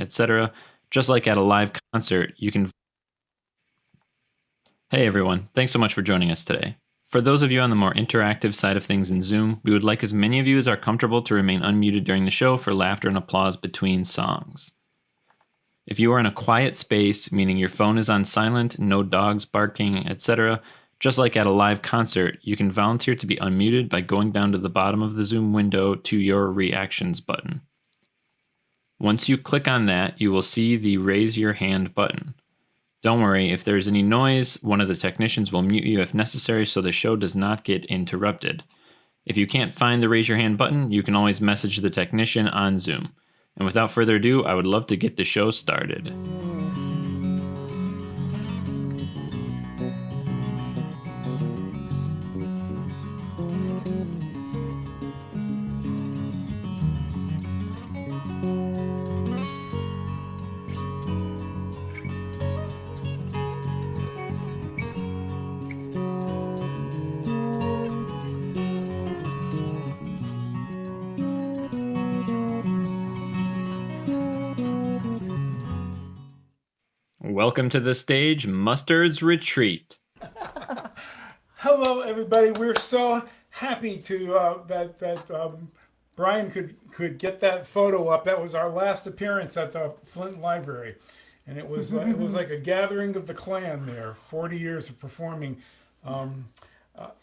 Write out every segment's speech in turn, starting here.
etc. Just like at a live concert, you can. Hey everyone, thanks so much for joining us today. For those of you on the more interactive side of things in Zoom, we would like as many of you as are comfortable to remain unmuted during the show for laughter and applause between songs. If you are in a quiet space, meaning your phone is on silent, no dogs barking, etc., just like at a live concert, you can volunteer to be unmuted by going down to the bottom of the Zoom window to your reactions button. Once you click on that, you will see the raise your hand button. Don't worry, if there's any noise, one of the technicians will mute you if necessary so the show does not get interrupted. If you can't find the raise your hand button, you can always message the technician on Zoom. And without further ado, I would love to get the show started. Welcome to the stage, Mustard's Retreat. Hello, everybody. We're so happy to that Brian could get that photo up. That was our last appearance at the Flint Library, and it was like a gathering of the clan there. 40 years of performing.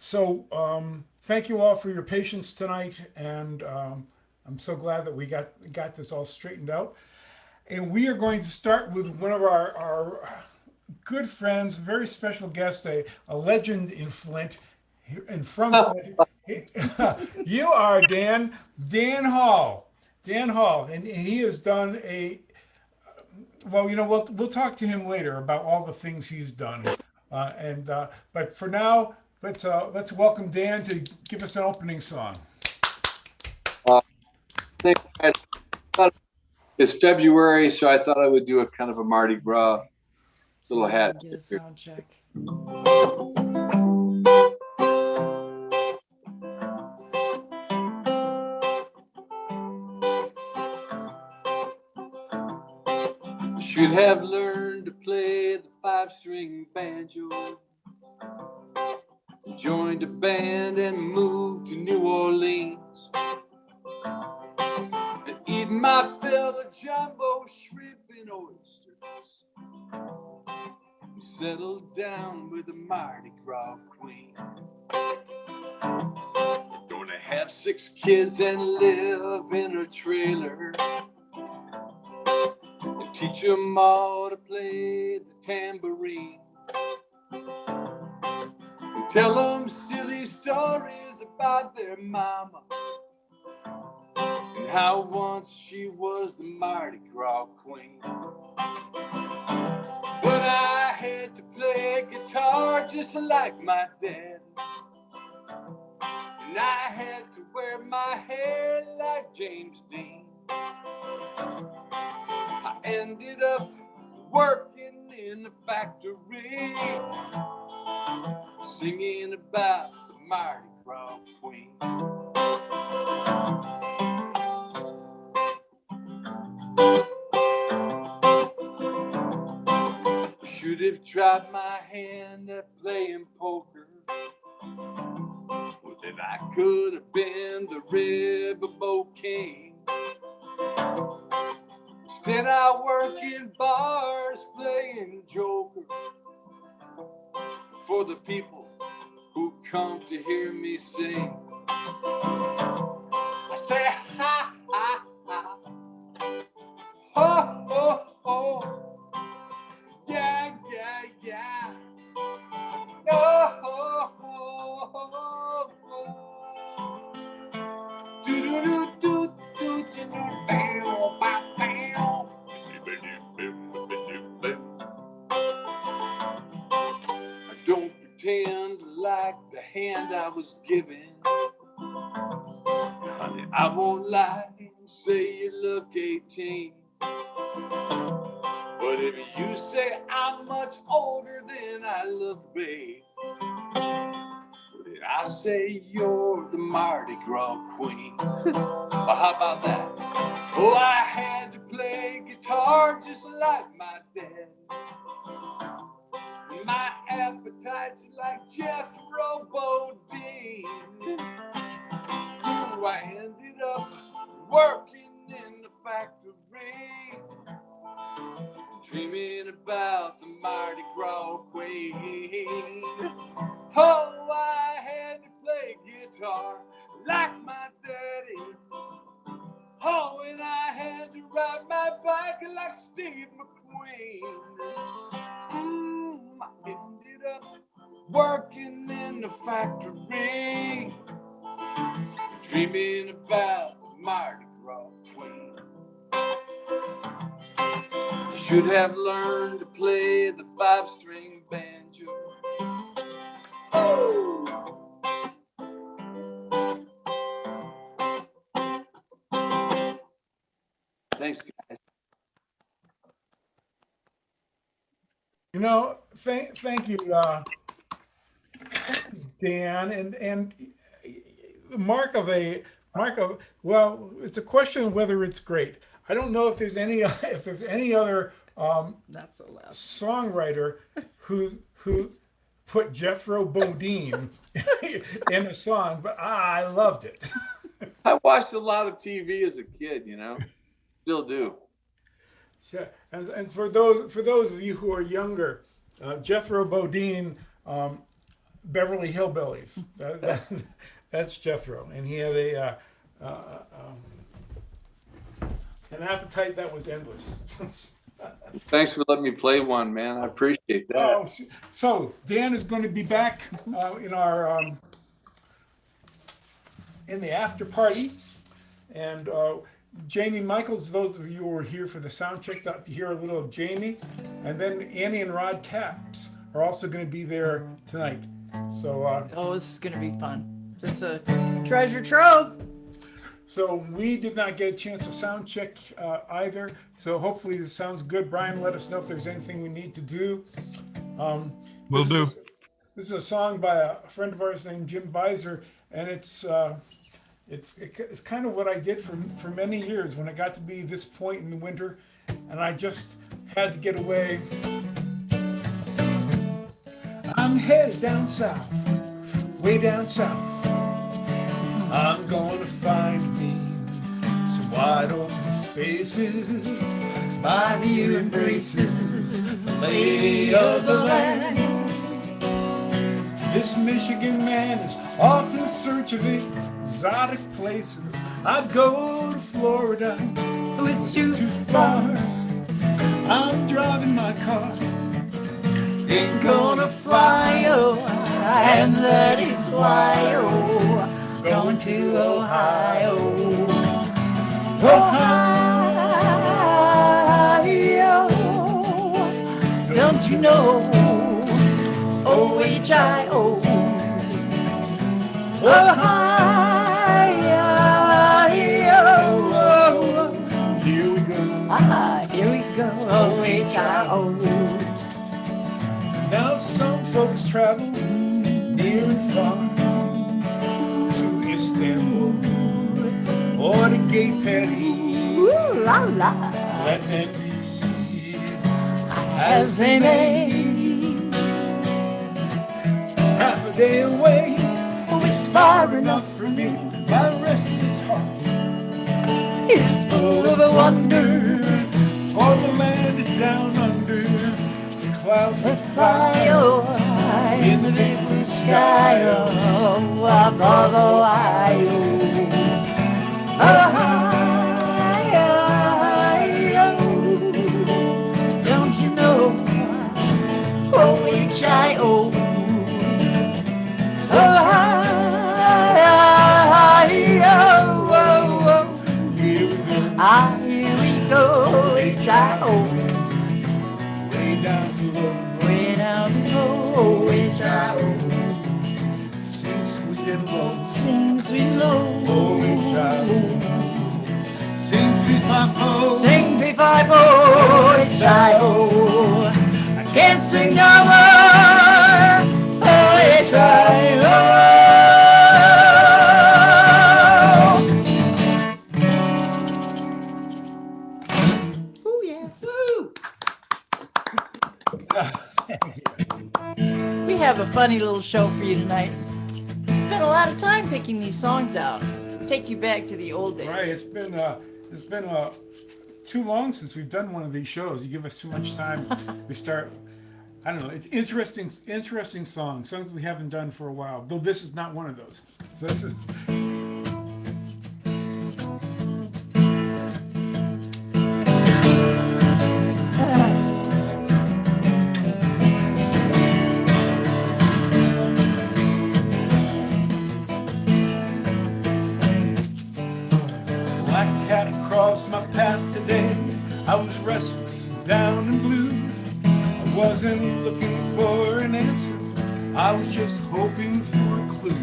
Thank you all for your patience tonight, and I'm so glad that we got this all straightened out. And we are going to start with one of our good friends, very special guest, a legend in Flint, and from Flint. You are Dan Hall, and he has done well. We'll talk to him later about all the things he's done, but for now, let's welcome Dan to give us an opening song. Thanks, guys. It's February, so I thought I would do a kind of a Mardi Gras little hat. Do a sound check. Should have learned to play the 5-string banjo. Joined a band and moved to New Orleans. And eat my fill of jumbo shrimp and oysters. Settled down with a Mardi Gras queen. Gonna have 6 kids and live in a trailer. And teach them all to play the tambourine. And tell them silly stories about their mama. And how once she was the Mardi Gras queen. But I had to play guitar just like my dad. And I had to wear my hair like James Dean. I ended up working in the factory, singing about the Mardi Gras queen. Should have tried my hand at playing poker. Well, then I could have been the riverboat king. Instead, I work in bars playing joker for the people who come to hear me sing. I say ha ha ha. Ho ho ho. Yeah, yeah, yeah. Oh, ho, ho, ho, ho. Do do do do do do bow, bow, bow. I don't pretend like the hand I was given. Honey, I won't lie and say you look 18. But if you say I'm much older than I look, babe, then I say you're the Mardi Gras queen. Well, how about that? Oh, I had to play guitar just like my dad. My appetite's like Jethro Bodine. Ooh, I ended up working in the factory, dreaming about the Mardi Gras queen. Oh, I had to play guitar like my daddy. Oh, and I had to ride my bike like Steve McQueen. I ended up working in the factory, dreaming about the Mardi Gras queen. I should have learned to play the 5-string banjo. Thanks, guys. You know, thank you, Dan, and mark of well, it's a question of whether it's great. I don't know if there's any other Not so loud. songwriter who put Jethro Bodine in a song, but I loved it. I watched a lot of TV as a kid, you know, still do. Yeah, and for those of you who are younger, Jethro Bodine, Beverly Hillbillies. That's Jethro, and he had an appetite that was endless. Thanks for letting me play one, man. I appreciate that. Oh, so Dan is going to be back in our in the after party, and Jamie Michaels. Those of you who were here for the sound check got to hear a little of Jamie, and then Annie and Rod Capps are also going to be there tonight. So Oh, this is gonna be fun. Just a treasure trove. so we did not get a chance to sound check either. So hopefully this sounds good. Brian, let us know if there's anything we need to do. Will do. This is a song by a friend of ours named Jim Visor, and it's kind of what I did for many years when it got to be this point in the winter, and I just had to get away. I'm headed down south, way down south. I'm gonna find me some wide open spaces by the embraces, the lady of the land. This Michigan man is off in search of exotic places. I'd go to Florida, Oh, it's too far. I'm driving my car, ain't gonna fly, oh, and that is why, oh, going to Ohio. Ohio, don't you know? O-H-I-O. Ohio. Here we go. Here we go. O-H-I-O. Now some folks travel near and far to Istanbul or to Gay Petty. Ooh la la. Let them be As they may. half a day away. Oh, it's far enough For me, my restless heart It's full of a wonder. for the land down under the clouds The that fly. fire in the big blue sky, oh, above Ohio. Don't you know? O-H-I-O. Here we go, H-I-O. Way down below. Way down below, H-I-O. Sing sweet and low. Sing sweet low. O-H-I-O. Sing 3-5-4. Sing 3-5-4, H-I-O. I can't sing no more, O-H-I-O. Ooh, yeah. We have a funny little show for you tonight. We spent a lot of time picking these songs out. Take you back to the old days. Right, it's been too long since we've done one of these shows. You give us too much time. We start. I don't know. It's interesting songs we haven't done for a while. Though this is not one of those. So this is. Black cat crossed my path today. I was restless, down and blue. I wasn't looking for an answer. I was just hoping for a clue.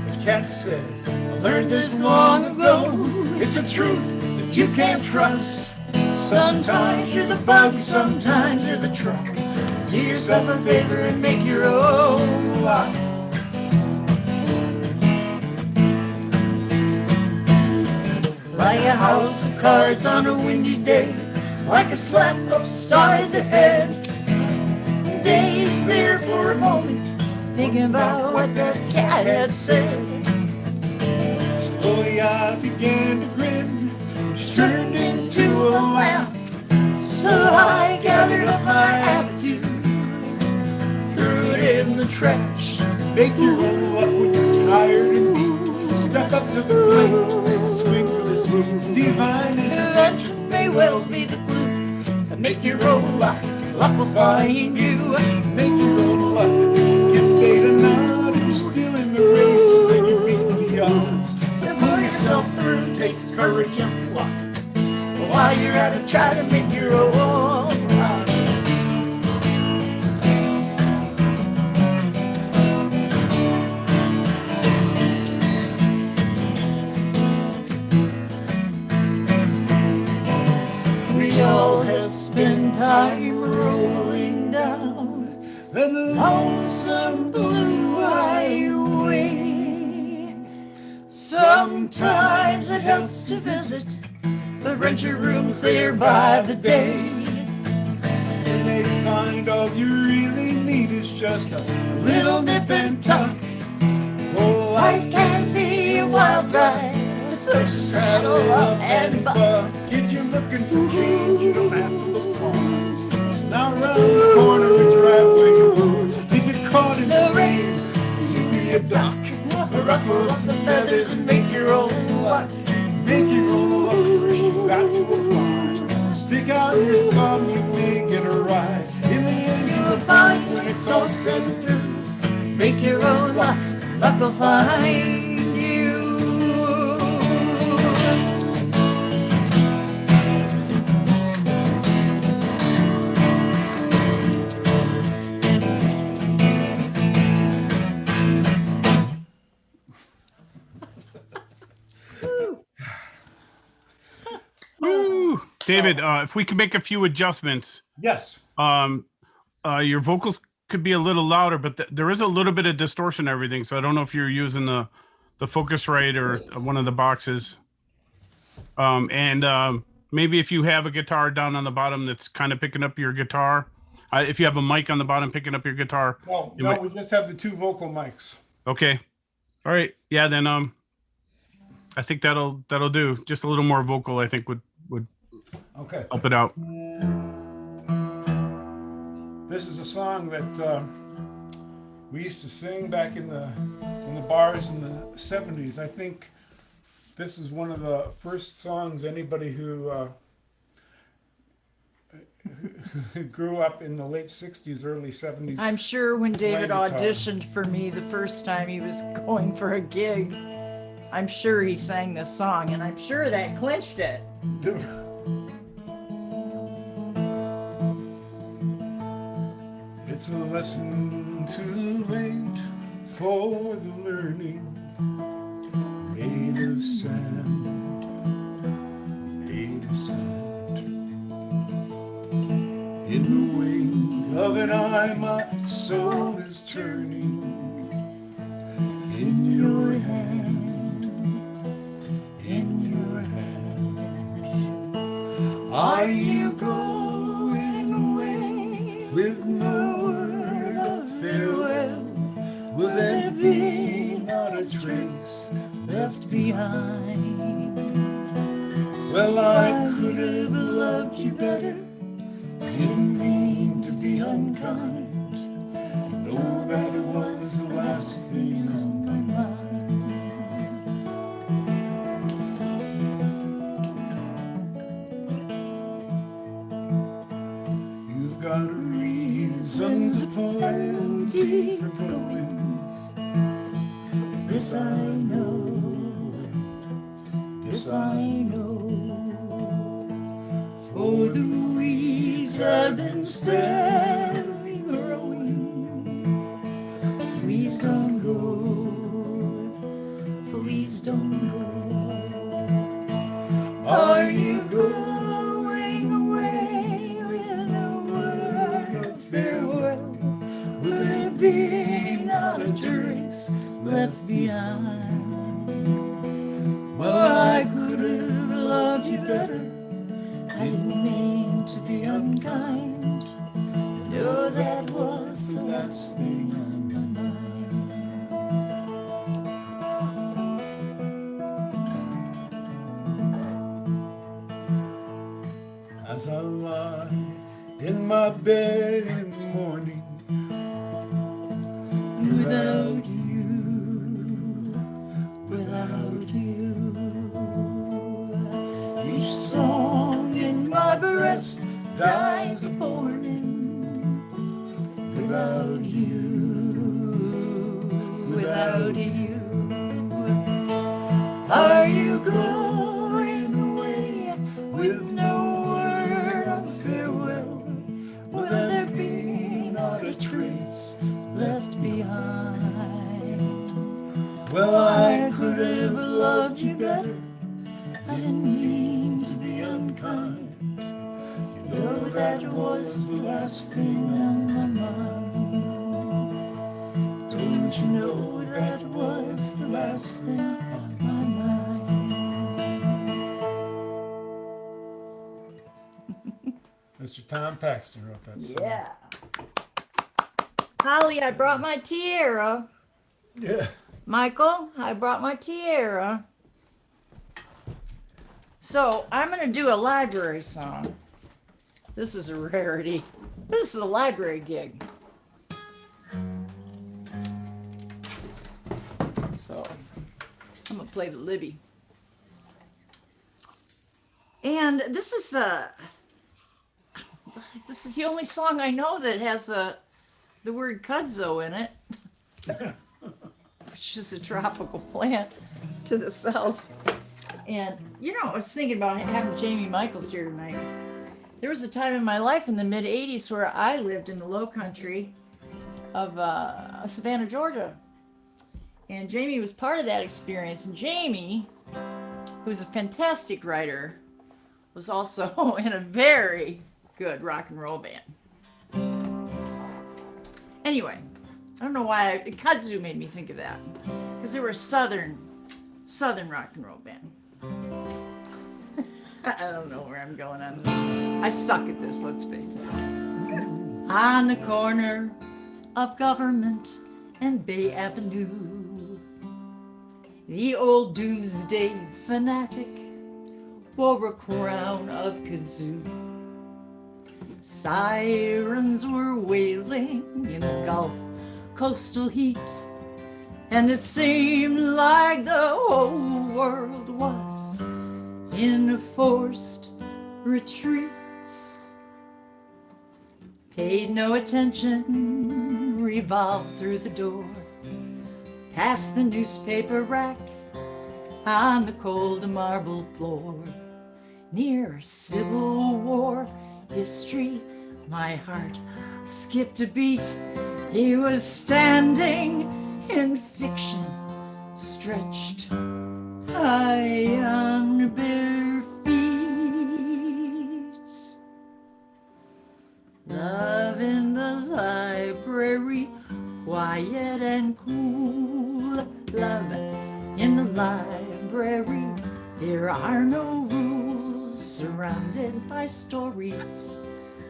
The cat said, I learned this long ago. It's a truth that you can't trust. Sometimes you're the bug, sometimes you're the truck. Do yourself a favor and make your own luck. Like a house of cards on a windy day, like a slap upside the head. Dave's there for a moment, thinking about what that cat had said. Slowly I began to grin, which turned into a laugh. So I gathered up my attitude, threw it in the trash. Make your own luck when you're tired and weak. Step up to the plate and swing for the seats. Divine Intervention may well be the clue. Make your own luck, luck will find you. make your own luck. Give fate a nod. You're still in the race, then you beat the odds. To pull yourself through takes courage and luck. While you're at it, try to make your own luck. We all have spent time rolling down Then the lonesome blue highway. Sometimes it helps to visit, but rent your rooms there by the day. and they find all you really need is just a little nip and tuck. Oh, Life can be a wild ride. It's a saddle up and buck. Kids, you're looking for change, you don't have to look far. It's not around the corner, it's right where you are. If you're caught in the rain, you be a duck. Ruffle up the feathers and make your own luck. Make your own luck, first you got to apply. Stick out your thumb, you may get a ride. In the end, You'll find when it's all said and through. Make your own luck, luck will find you. Woo! David, if we could make a few adjustments, yes. your vocals could be a little louder, but there is a little bit of distortion and everything. So I don't know if you're using the Focusrite or one of the boxes. Maybe if you have a guitar down on the bottom that's kind of picking up your guitar, if you have a mic on the bottom picking up your guitar. No, we just have the two vocal mics. Okay. All right. Yeah. Then I think that'll do. Just a little more vocal, I think would Okay. help it out. This is a song that we used to sing back in the bars in the 70s. I think This was one of the first songs anybody who grew up in the late 60s, early 70s. I'm sure when David Guitar. auditioned for me the first time he was going for a gig, I'm sure he sang this song, and I'm sure that clinched it. It's a lesson too late for the learning, made of sand, made of sand. In the wink of an eye, my soul is turning. In your hand, in your hand. Are you going away with no word of farewell? Will there be not a trace left behind? Well, I could have loved you better. Didn't mean to be unkind. Know that it was the last thing on my mind. You've got reasons plenty for going. This I know. This I know. For the weeds have been steadily growing. Please don't go. Please don't go. Are you going away with a word of farewell? Will there be not a trace left behind? Well, I could have loved you better. I didn't mean to be unkind. No, that was the last thing on my mind. As I lie in my bed in the morning, without you, without you, each song in my breast dies a mourning. Without you, without you, are you going away with no word of farewell? Will there be not a trace left behind? Well, I could have loved you better. I didn't mean to be unkind. You know that was the last thing on my mind. Don't you know that was the last thing on my mind? Mr. Tom Paxton wrote that song. Yeah. Holly, I brought my tiara. Yeah. Michael, I brought my tiara. So I'm going to do a library song. This is a rarity. This is a library gig. So I'm going to play the Libby. And this is the only song I know that has the word kudzu in it, which is a tropical plant to the south. And, you know, I was thinking about having Jamie Michaels here tonight. There was a time in my life in the mid-'80s where I lived in the low country of Savannah, Georgia. And Jamie was part of that experience. And Jamie, who's a fantastic writer, was also in a very good rock and roll band. Anyway, I don't know why kudzu made me think of that. Because they were a southern rock and roll band. I don't know where I'm going on. I suck at this, let's face it. On the corner of Government and Bay Avenue, the old doomsday fanatic wore a crown of kudzu. Sirens were wailing in the Gulf coastal heat, and it seemed like the whole world was in a forced retreat. Paid no attention, revolved through the door, past the newspaper rack on the cold marble floor. Near Civil War history, my heart skipped a beat. He was standing in fiction, stretched high on bare feet. Love in the library, quiet and cool. Love in the library, there are no rules, surrounded by stories.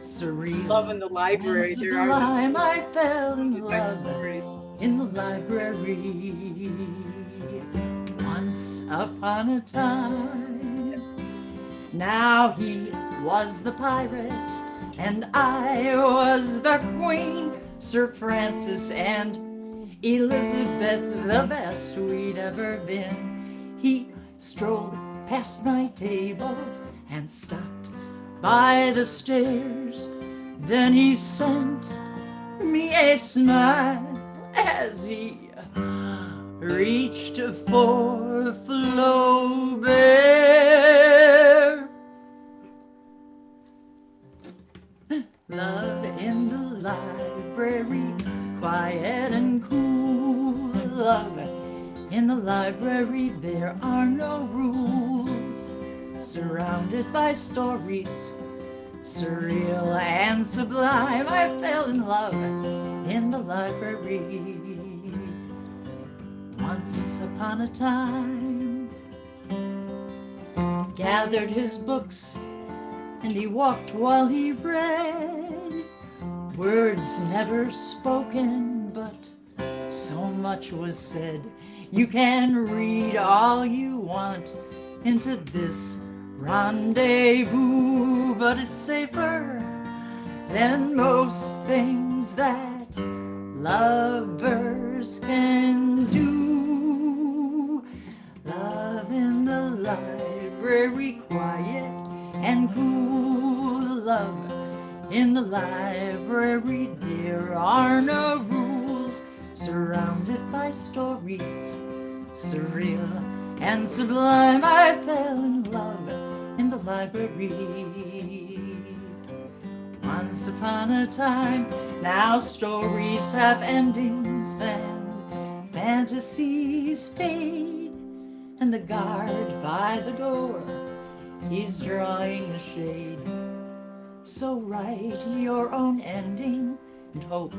Surreal. Love in the library. And There are sublime, I fell in no love library. in the library. Once upon a time, now he was the pirate and I was the queen. Sir Francis and Elizabeth, the best we'd ever been. He strolled past my table and stopped by the stairs. Then he sent me a smile as he reached for Flaubert. Love in the library, quiet and cool. Love in the library, there are no rules. Surrounded by stories, surreal and sublime, I fell in love in the library. Once upon a time, gathered his books and he walked while he read. Words never spoken, but so much was said. You can read all you want into this rendezvous, but it's safer than most things that lovers can do. Love in the library, quiet and cool. Love in the library, there are no rules. Surrounded by stories, surreal and sublime, I fell in love in the library. Once upon a time, now stories have endings and fantasies fade. And the guard by the door, he's drawing the shade. So write your own ending and hope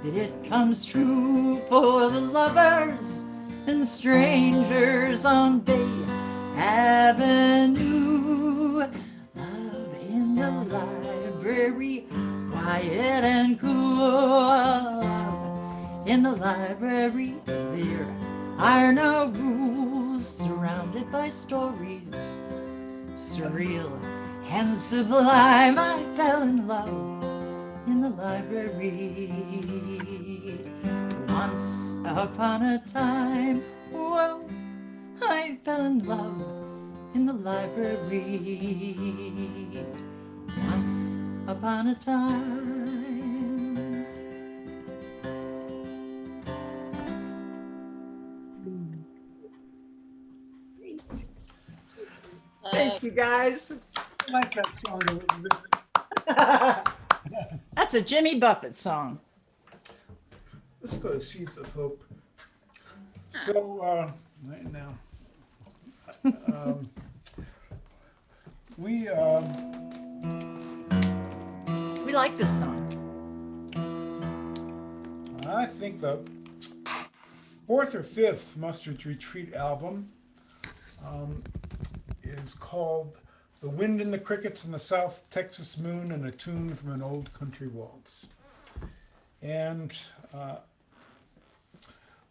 that it comes true for the lovers and strangers on Bay Avenue. Love in the library, quiet and cool. Love in the library, there are no rules. Surrounded by stories, surreal and sublime, I fell in love in the library. Once upon a time, whoa, I fell in love in the library. Once upon a time. Thanks, you guys. I like that song a little bit. That's a Jimmy Buffett song. Let's go to Seeds of Hope. So, right now, we like this song. I think the fourth or fifth Mustard's Retreat album is called The Wind and the Crickets in the South Texas Moon and a Tune from an Old Country Waltz. And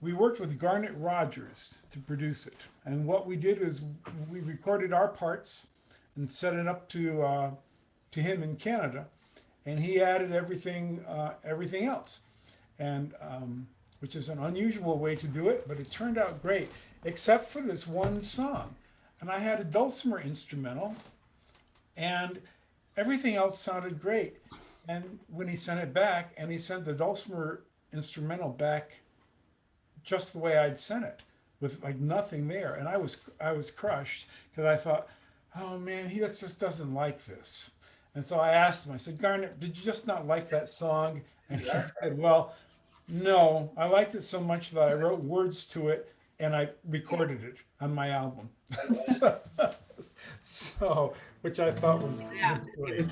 we worked with Garnet Rogers to produce it. And what we did is we recorded our parts and set it up to him in Canada. And he added everything else. And which is an unusual way to do it, but it turned out great, except for this one song. And I had a dulcimer instrumental, and everything else sounded great. And when he sent it back, and he sent the dulcimer instrumental back just the way I'd sent it, with like nothing there, and I was crushed because I thought, oh man, he just doesn't like this. And so I asked him, I said, Garnet, did you just not like that song? And he said, well, no, I liked it so much that I wrote words to it and I recorded it on my album. So, which I thought was great.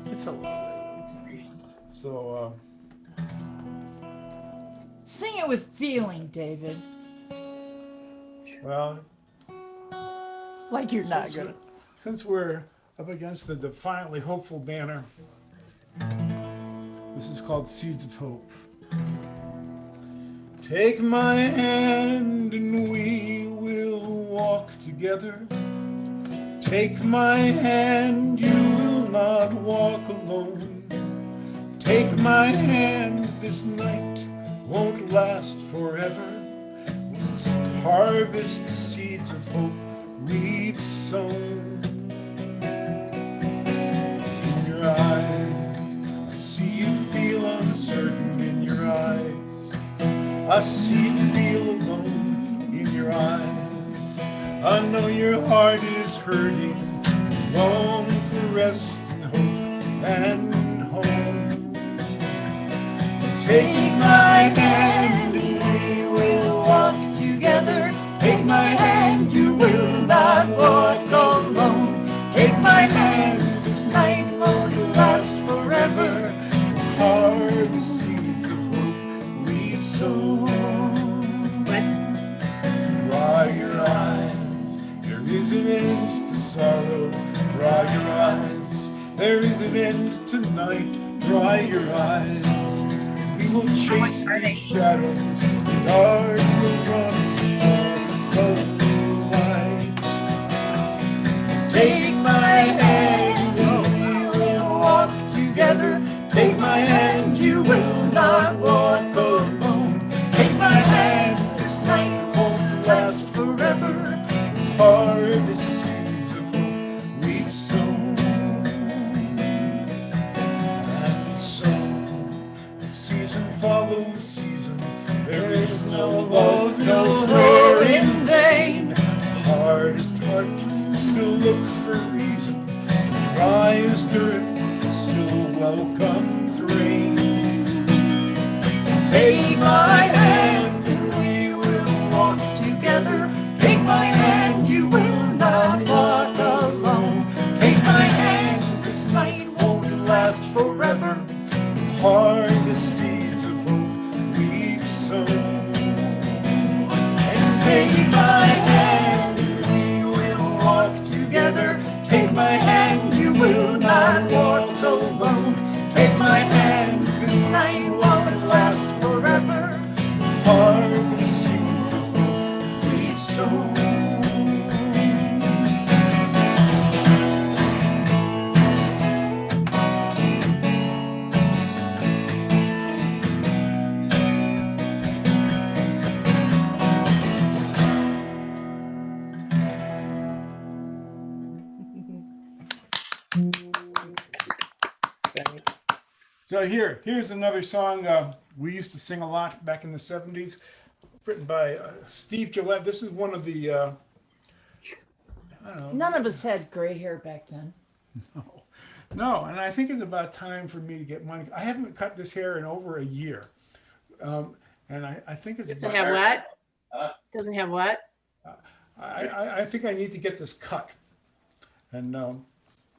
It's a lovely. So, Sing it with feeling, David. well, Like you're not gonna. since we're up against the Defiantly Hopeful banner, this is called Seeds of Hope. Take my hand and we will walk together. Take my hand, you will not walk alone. Take my hand, this night won't last forever. Let's harvest seeds of hope we've sown. In your eyes, I see you feel uncertain in your eyes. I see you feel alone in your eyes. I know your heart is hurting, long for rest and hope and home. Take my hand and we will walk together. Take my hand, you will not walk alone. Take my hand, this night won't last forever. Harvest seeds of hope we've sown. Dry your eyes, there is an end to sorrow. Dry your eyes, there is an end to night. Dry your eyes, we will chase these shadows. Dark will run for light. Take my hand and we will walk together. Take my hand, you will not walk alone. Take my hand, this night won't last forever. Harvest seeds of hope we've sown. And so the season follows season. There is no love, no prayer in vain. The hardest heart still looks for reason. The driest earth still welcomes rain. Take my hand and we will walk together. Take my hand, you will not walk alone. Take my hand, this night won't last forever. Harvest seeds of hope we've sown. And take my hand and we will walk together. Take my hand, you will not walk alone. Take my hand, this night won't last forever. Harvest seeds of hope we've sown. So here's another song we used to sing a lot back in the 70s, written by Steve Gillette. This is one of the, I don't know. None of us had gray hair back then. No, and I think it's about time for me to get money. I haven't cut this hair in over a year. And I think it's Doesn't about, have what? Doesn't have what? I think I need to get this cut. And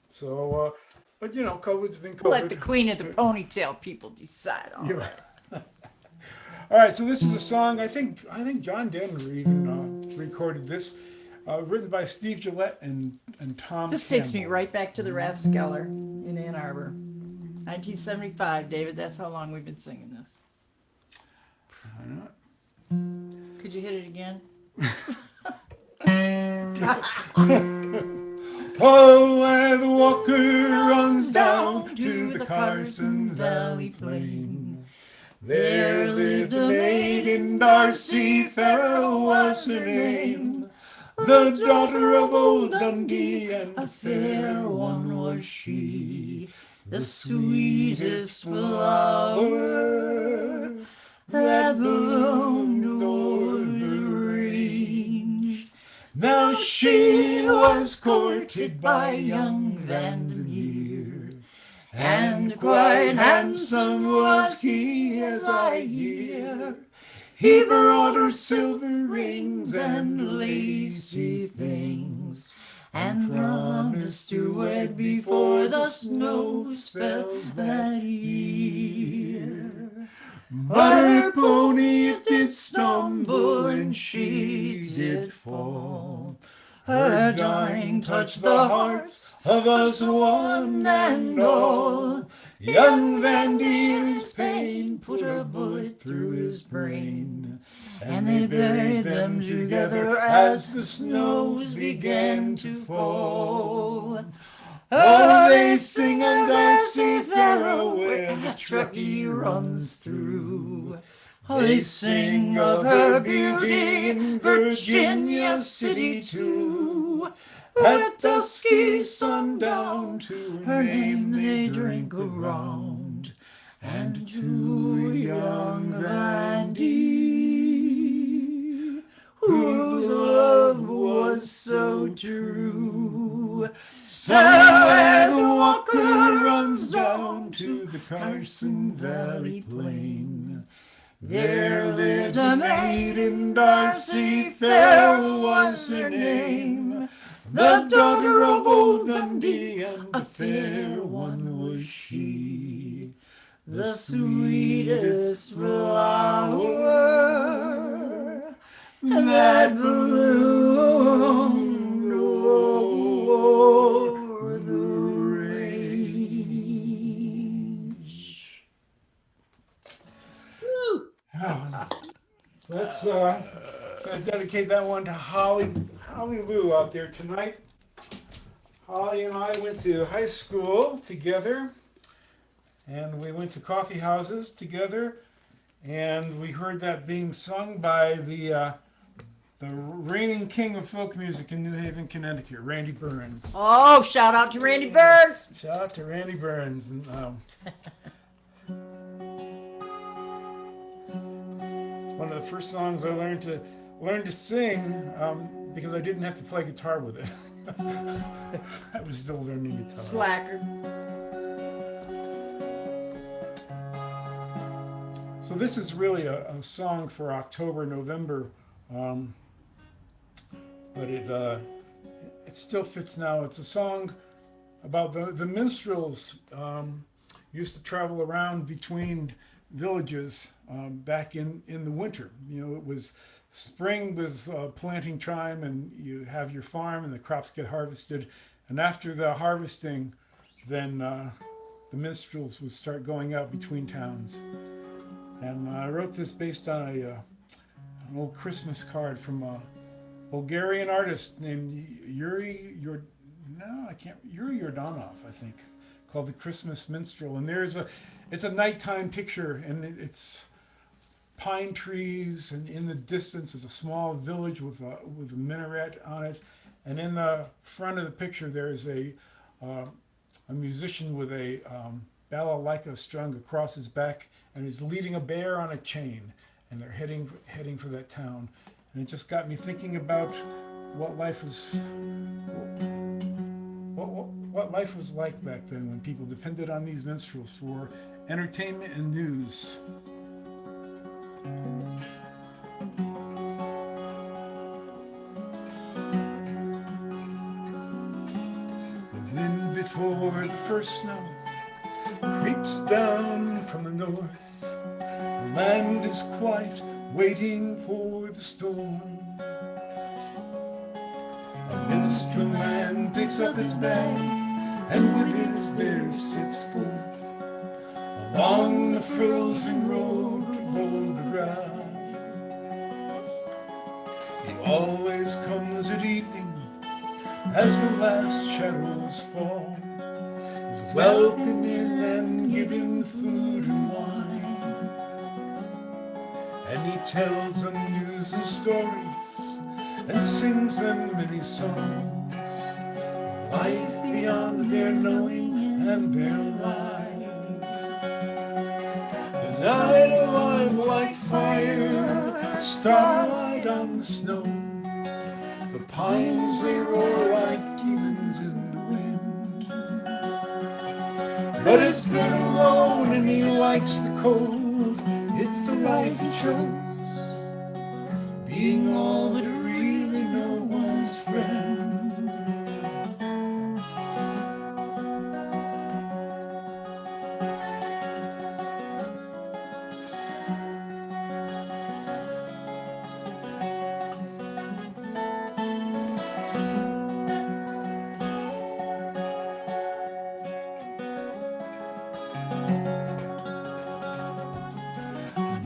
so, but you know, COVID's been COVID. Let the queen of the ponytail people decide on Yeah. that. All right, so this is a song I think John Denver even recorded this, written by Steve Gillette and Tom. This takes me Campbell. right back to the Rathskeller in Ann Arbor. 1975, David. That's how long we've been singing this. Why not? Could you hit it again? Oh, where the walker runs down to the Carson Valley plain. There lived a maiden, Darcy Farrell was her name, the daughter of old Dundee, and a fair one was she, the sweetest flower that bloomed o'er the range. Now she was courted by young Vandermeer, and quite handsome was he, as I hear. He brought her silver rings and lacy things, and promised to wed before the snows fell that year. But her pony it did stumble, and she did fall. Her dying touched the hearts of us one and all. Young Van Diemen's pain put a bullet through his brain, and they buried them together as the snows began to fall. Oh, they sing of Darcy Farrell where the Truckee runs through. Oh, they sing of her beauty in Virginia City too. At dusky sundown to her name they drink around, and to young Van D, whose love was so true. So the Walker runs down to the Carson Valley plain. There lived a maiden, Darcy Farrell was her name, the daughter of old Dundee, and a fair one was she, the sweetest flower that bloomed o'er the range. Oh, let's dedicate that one to Holly Lou out there tonight. Holly and I went to high school together, and we went to coffee houses together, and we heard that being sung by the reigning king of folk music in New Haven, Connecticut, Randy Burns. Oh, shout out to Randy Burns. Shout out to Randy Burns. And, it's one of the first songs I learned to sing because I didn't have to play guitar with it. I was still learning guitar. Slacker. So this is really a song for October, November, but it still fits now. It's a song about the minstrels used to travel around between villages back in the winter. You know, it was spring was planting time, and you have your farm and the crops get harvested, and after the harvesting, then the minstrels would start going out between towns. And I wrote this based on an old Christmas card from a Bulgarian artist named Yuri Yordanov, I think, called The Christmas Minstrel. And it's a nighttime picture, and it's pine trees, and in the distance is a small village with a minaret on it. And in the front of the picture, there's a musician with a balalaika strung across his back, and he's leading a bear on a chain, and they're heading for that town. And it just got me thinking about what life was like back then, when people depended on these minstrels for entertainment and news. And then before the first snow creeps down from the north, the land is quiet, waiting for the storm. A minstrel man picks up his bag, and with his bear sits forth along the frozen road to Volgograd. He always comes at evening as the last shadows fall. He's welcoming and giving food and wine. and he tells them news and stories and sings them many songs. Life beyond their knowing and their lives. The night alive like fire, starlight on the snow. The pines they roar like demons in the wind. But it's been alone and he likes the cold. It's the life he chose, being all that really no one's friend.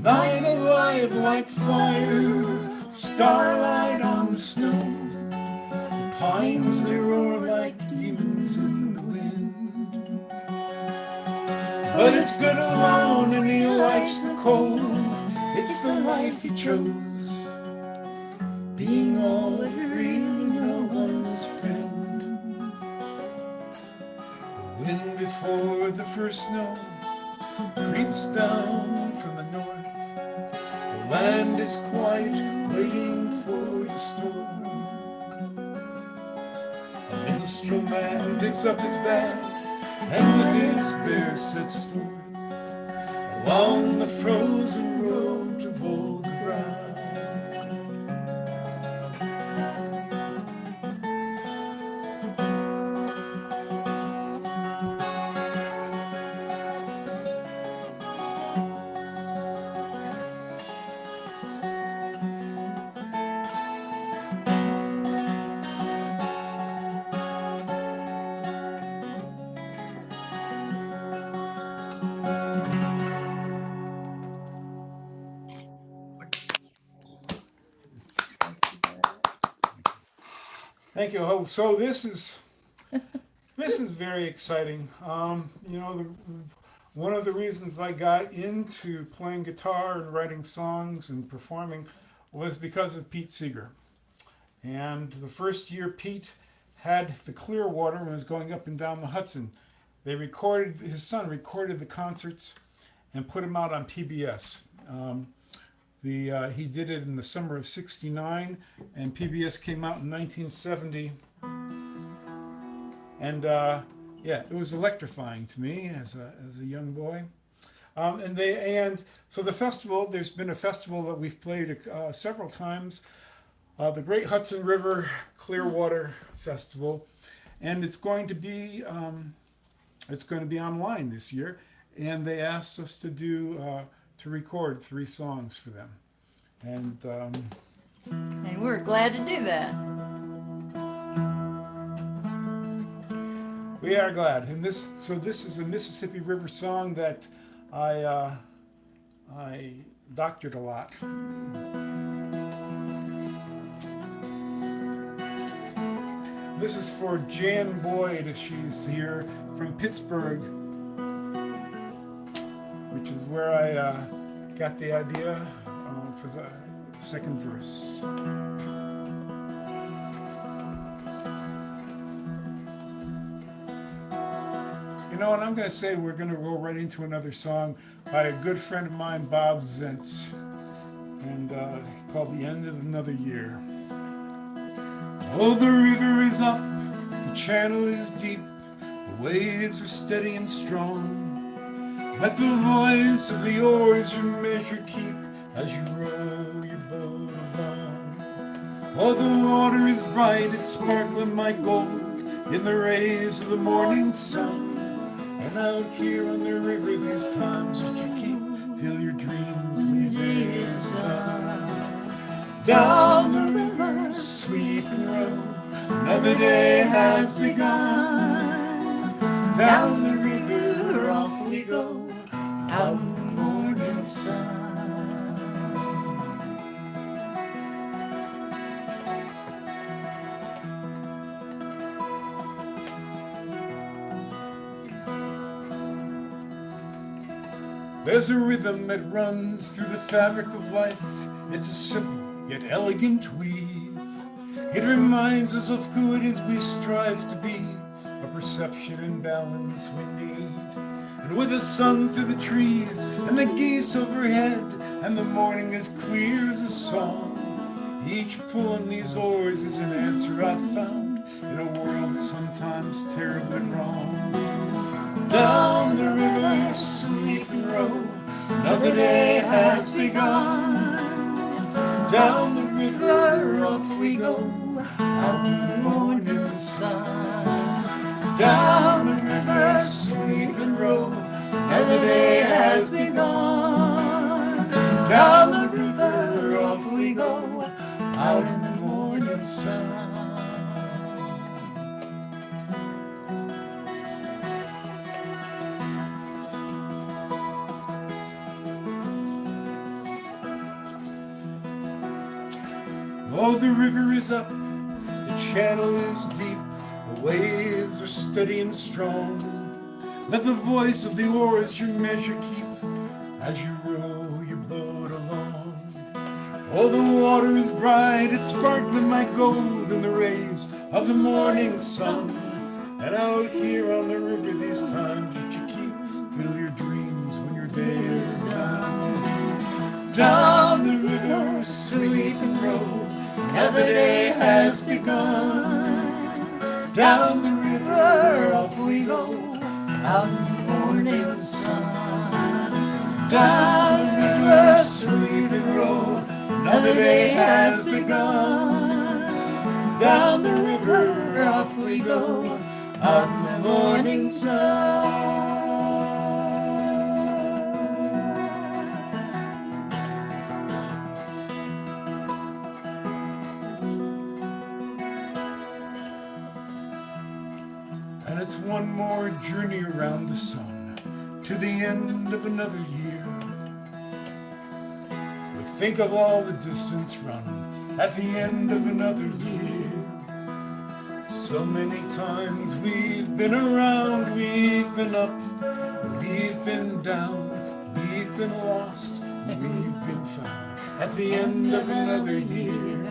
Night alive like fire, starlight on the snow. The pines they roar like demons in the wind. But it's good alone and he likes the cold. It's the life he chose, being all that really no one's friend. The wind before the first snow creeps down from the north. The land is quiet, waiting for the storm. A minstrel man picks up his bag and with his bear sets forth along the frozen road to Volgograd. Thank you. Oh, so this is very exciting. One of the reasons I got into playing guitar and writing songs and performing was because of Pete Seeger. And the first year Pete had the Clearwater and was going up and down the Hudson, his son recorded the concerts and put them out on PBS. He did it in the summer of '69, and PBS came out in 1970. And it was electrifying to me as a young boy. So the festival, there's been a festival that we've played several times, the Great Hudson River Clearwater Festival, and it's going to be online this year. And they asked us to record 3 songs for them, and we're glad to do that. We are glad. And this is a Mississippi River song that I doctored a lot. This is for Jan Boyd, if she's here, from Pittsburgh, which is where I got the idea for the second verse. You know, and I'm going to say we're going to go right into another song by a good friend of mine, Bob Zentz, and called The End of Another Year. Oh, the river is up, the channel is deep, the waves are steady and strong. Let the voice of the oars your measure keep as you row your boat along. Oh, the water is bright, it's sparkling like gold in the rays of the morning sun. And out here on the river, these times that you keep, fill your dreams when your day is done. Down the river, sweeping road, another day has begun. Down the river, off we go, out in the morning sun. There's a rhythm that runs through the fabric of life. It's a simple yet elegant weave. It reminds us of who it is we strive to be, a perception and balance we need. And with the sun through the trees and the geese overhead, and the morning as clear as a song, each pull on these oars is an answer I've found in a world sometimes terribly wrong. Down the river, sweep and row, another day has begun. Down the river, off we go, out in the morning sun. Down the river, sweep and row, another day has begun. Down the river, off we go, out in the morning sun. Oh, the river is up, the channel is deep, the waves are steady and strong. Let the voice of the oars your measure keep as you row your boat along. Oh, the water is bright, it's sparkling like gold in the rays of the morning sun. And out here on the river these times that you keep, fill your dreams when your day is done. Down the river, sweep and row, another day has begun. Down the river, off we go, out in the morning sun. Down the river, sweep and row, another day has begun. Down the river, off we go, out in the morning sun. And it's one more journey around the sun to the end of another year. We think of all the distance run at the end of another year. So many times we've been around, we've been up, we've been down, we've been lost, we've been found at the end of another year.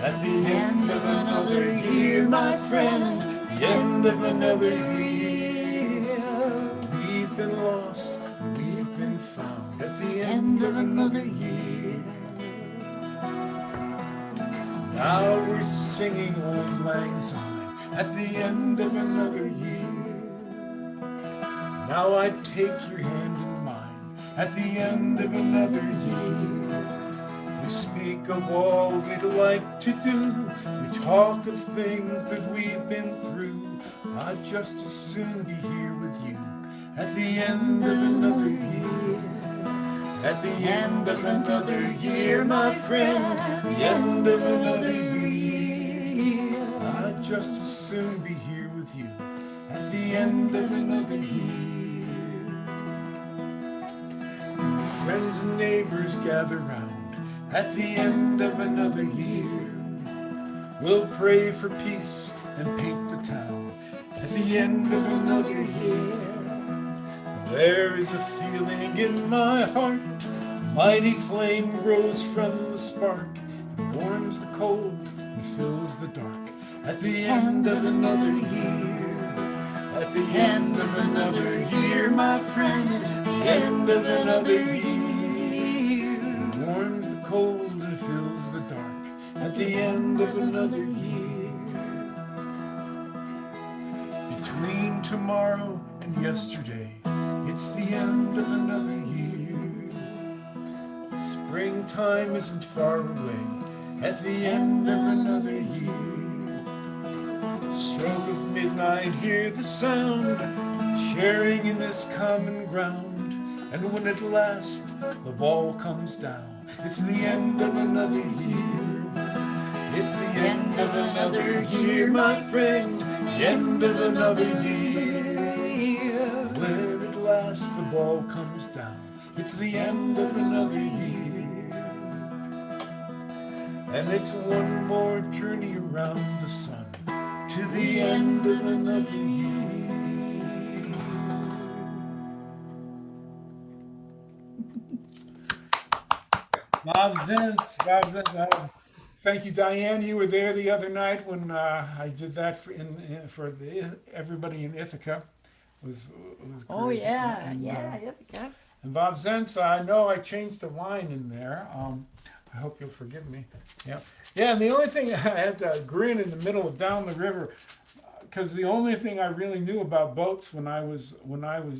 At the end of another year, my friend, the end of another year. We've been lost, we've been found at the end of another year. Now we're singing Old Lang Syne at the end of another year. Now I take your hand in mine at the end of another year. We speak of all we'd like to do. We talk of things that we've been through. I'd just as soon be here with you at the end of another year. At the end of another year, my friend, the end of another year. I'd just as soon be here with you at the end of another year. Friends and neighbors gather round at the end of another year. We'll pray for peace and paint the town at the end of another year. There is a feeling in my heart, a mighty flame grows from the spark. It warms the cold and fills the dark at the end of another year. At the end of another year, my friend, the end of another year. It warms the cold and fills the dark at the end of another year. Between tomorrow and yesterday, it's the end of another year. Springtime isn't far away at the end of another year. Stroke of midnight, hear the sound, sharing in this common ground. And when at last the ball comes down, it's the end of another year. It's the end of another year, my friend, the end of another year. When at last the ball comes down, it's the end of another year. And it's one more journey around the sun to the end of another year. Bob Zentz. Bob Zentz. Thank you, Diane. You were there the other night when I did that for everybody in Ithaca. It was great. Oh yeah, And, yeah. and Bob Zentz, I know I changed the line in there. I hope you'll forgive me. Yeah. Yeah, and the only thing I had to grin in the middle of down the river, because the only thing I really knew about boats when I was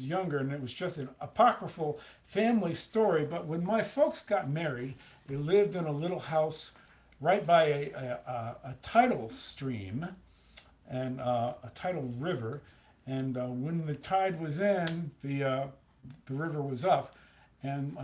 younger, and it was just an apocryphal family story, but when my folks got married, they lived in a little house right by a tidal stream and a tidal river, and when the tide was in, the river was up, and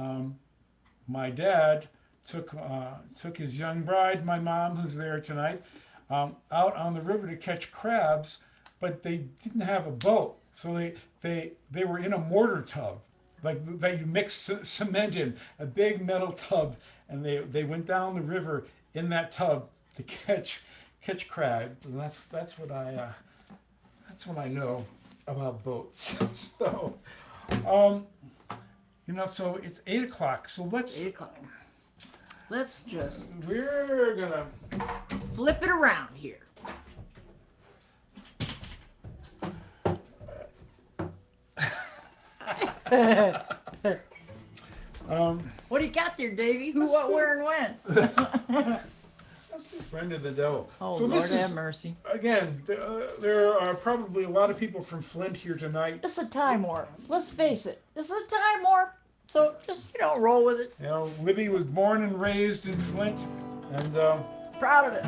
my dad took his young bride, my mom, who's there tonight, out on the river to catch crabs, but they didn't have a boat, so they were in a mortar tub, like that you mix cement in, a big metal tub, and they went down the river in that tub to catch crabs, and that's what I know about boats. So, so it's 8 o'clock. So let's 8 o'clock. Let's just we're gonna flip it around here. What do you got there, Davey? Who, what, where, and when? that's the friend of the devil. Oh, so Lord this have is, mercy. again, there are probably a lot of people from Flint here tonight. It's a time warp. Let's face it. It's a time warp. So just, roll with it. Libby was born and raised in Flint, and Proud of it.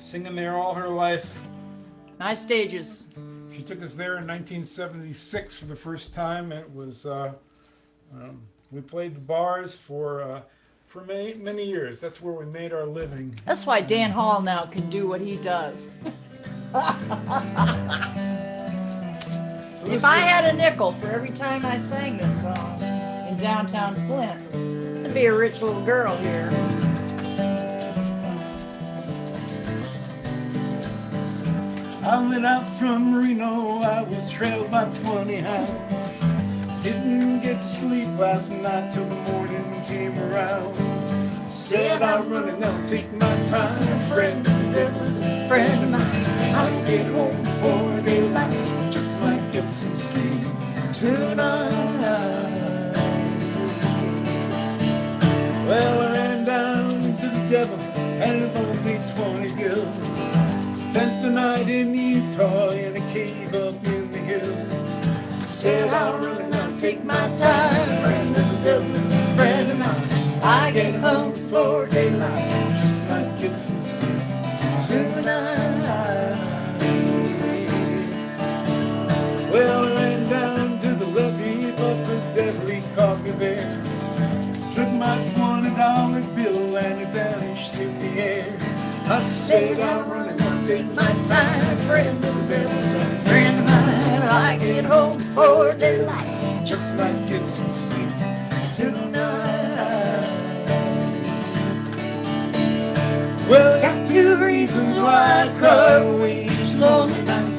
singing there all her life. Nice stages. She took us there in 1976 for the first time. It was we played the bars for many years. That's where we made our living. That's why Dan Hall now can do what he does. If I had a nickel for every time I sang this song in downtown Flint, I'd be a rich little girl here. I went out from Reno, I was trailed by 20 hounds. Didn't get sleep last night till the morning came around. Said I'm running, I'll take my time. Friend of the devil's a friend of mine. I'll get home before daylight, just might get some sleep tonight. Well, I ran down to the devil and it only 20 bills. Spent the night in Utah in a cave up in the hills. Said I'll run and I'll take my time. Friend of the devil, friend of mine. I get home before daylight, just might get some sleep tonight. Well, I ran down to the levee, but the devil he caught me there. Took my $20 bill and it vanished in the air. I said I'll run and I'll take my time. Friend of the devil, friend of mine. I get home before daylight, just might get some sleep tonight. Well, I got two reasons why I cry away each lonely night.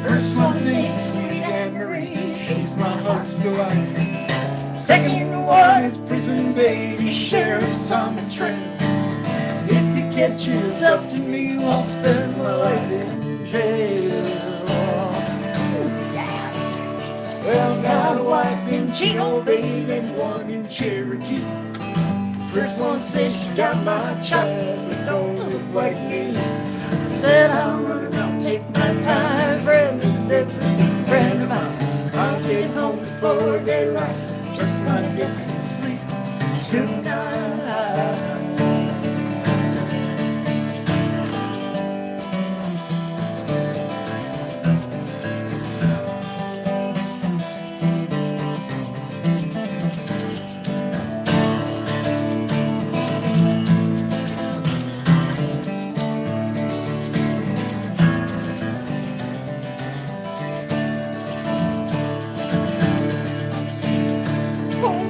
First one's named Sweet Anne Marie, she's my heart's delight. Second one is prison baby, sheriff's on the trail. If he catches up to me, I'll spend my life in jail. Well, got a wife in Chino Bay and one in Cherokee. First one says she got my child, but don't look like me. Said I'll run and I'll take my time. Friend of the devil, friend of mine. I'll get home before daylight, just might get some sleep tonight.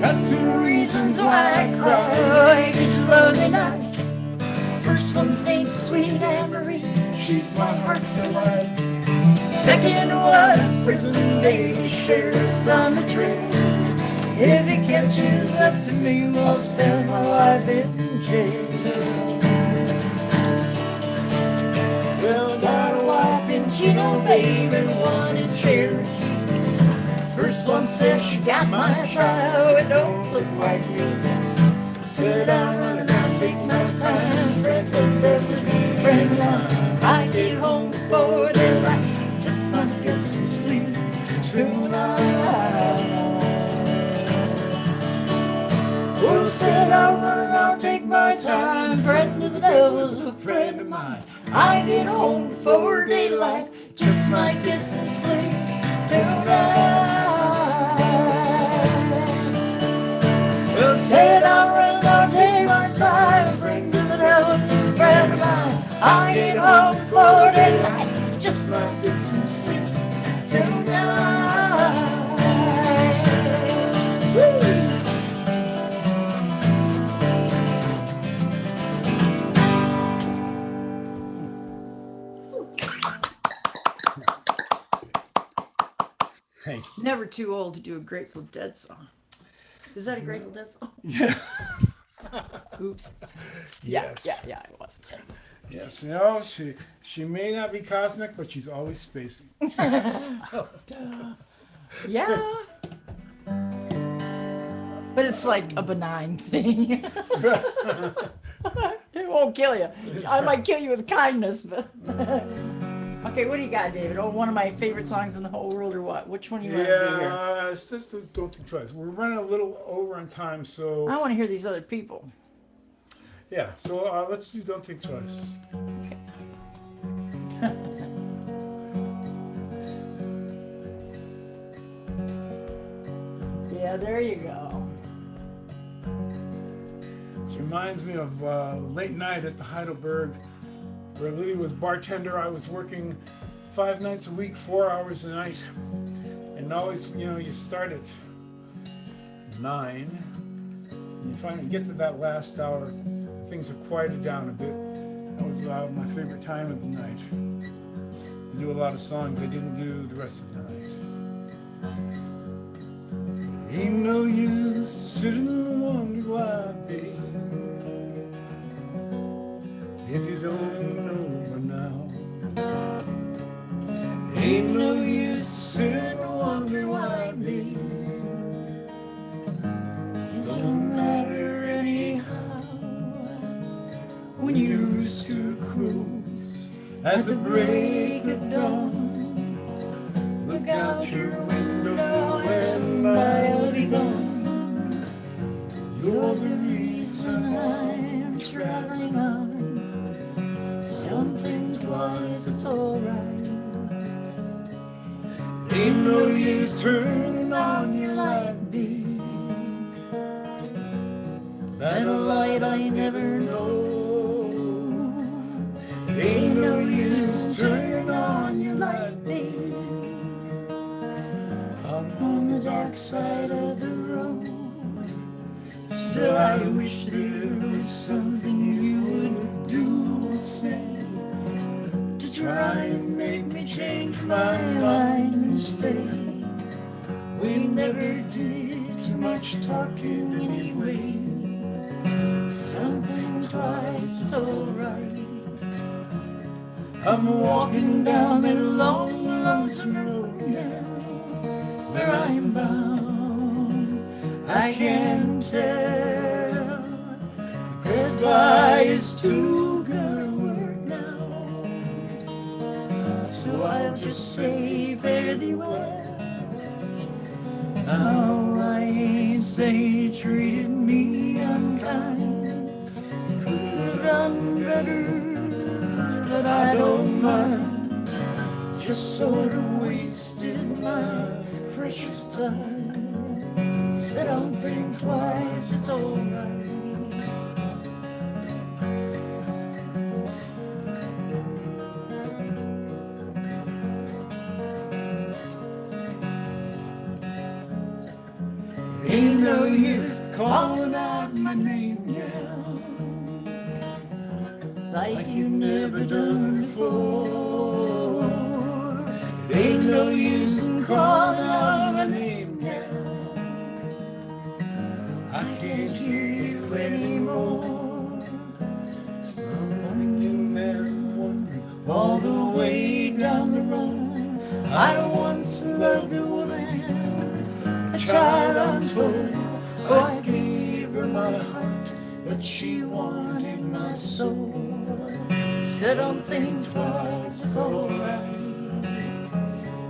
Got two reasons why I cry each lonely night. First one's named Sweet Anne Marie, she's my heart's delight. Second was prison baby, sheriff's on the trail. If he catches up to me, I'll spend my life in jail. Well, I got a wife in Chino, baby, and one in Cherokee. First one says she got my trial, it don't look like me. Said I'm running out, take my time, breakfast every friend of mine. I get home before daylight, just might get some sleep tonight. Well, said I'll run, I'll take my time, friend of the devil's a friend of mine. I get home before daylight, just might get some sleep tonight. Well, said I'll run, I'll take my time, friend of the devil's a friend of mine. I get home before daylight, just might get some sleep tonight. Woo! Thank you. Never too old to do a Grateful Dead song. Is that a Grateful Dead song? Yeah. Oops. Yes. Yeah, it was. Yes. No, she may not be cosmic, but she's always spacey. Yeah. But it's like a benign thing. It won't kill you. I might kill you with kindness, but. Okay, what do you got, David? Oh, one of my favorite songs in the whole world, or what? Which one do you want to do here? Yeah, it's just a don't think twice. We're running a little over on time, so I want to hear these other people. yeah. So let's do don't think twice. Yeah, there you go. This reminds me of late night at the Heidelberg, where Liddy was bartender. I was working 5 nights a week, 4 hours a night, and always, you start at 9, and you finally get to that last hour, things are quieted down a bit. That was my favorite time of the night. I do a lot of songs I didn't do the rest of the night. Ain't no use sitting and wonder why, babe, if you don't know by now. Ain't no use sitting and wonder why, babe, it don't matter anyhow. When your rooster crows at the break of dawn, look out your window and I'll be gone. You're the reason I'm traveling on. Don't think twice, it's alright. Ain't no use turning on your light, babe. That light I never know. Ain't no use turning on your light, babe. I'm on the dark side of the road. Still I wish there was something you would do or say to try and make me change my mind and stay. We never did too much talking anyway. So don't think twice, it's alright. I'm walking down that long, lonesome road now, where I'm bound, I can tell. Goodbye is too good a word now, so I'll just say fare thee well. Now I ain't saying you treated me unkind, could have done better, but I don't mind. Just sort of wasted my precious time. So don't think twice, it's alright. Ain't no use calling out my name now, like you never done before. Ain't no use in calling out my name now, can't hear you anymore. Someone and wondering all the way down the road. I once loved a woman, a child untold. Oh, I gave her my heart, but she wanted my soul. Said don't think twice, it's alright.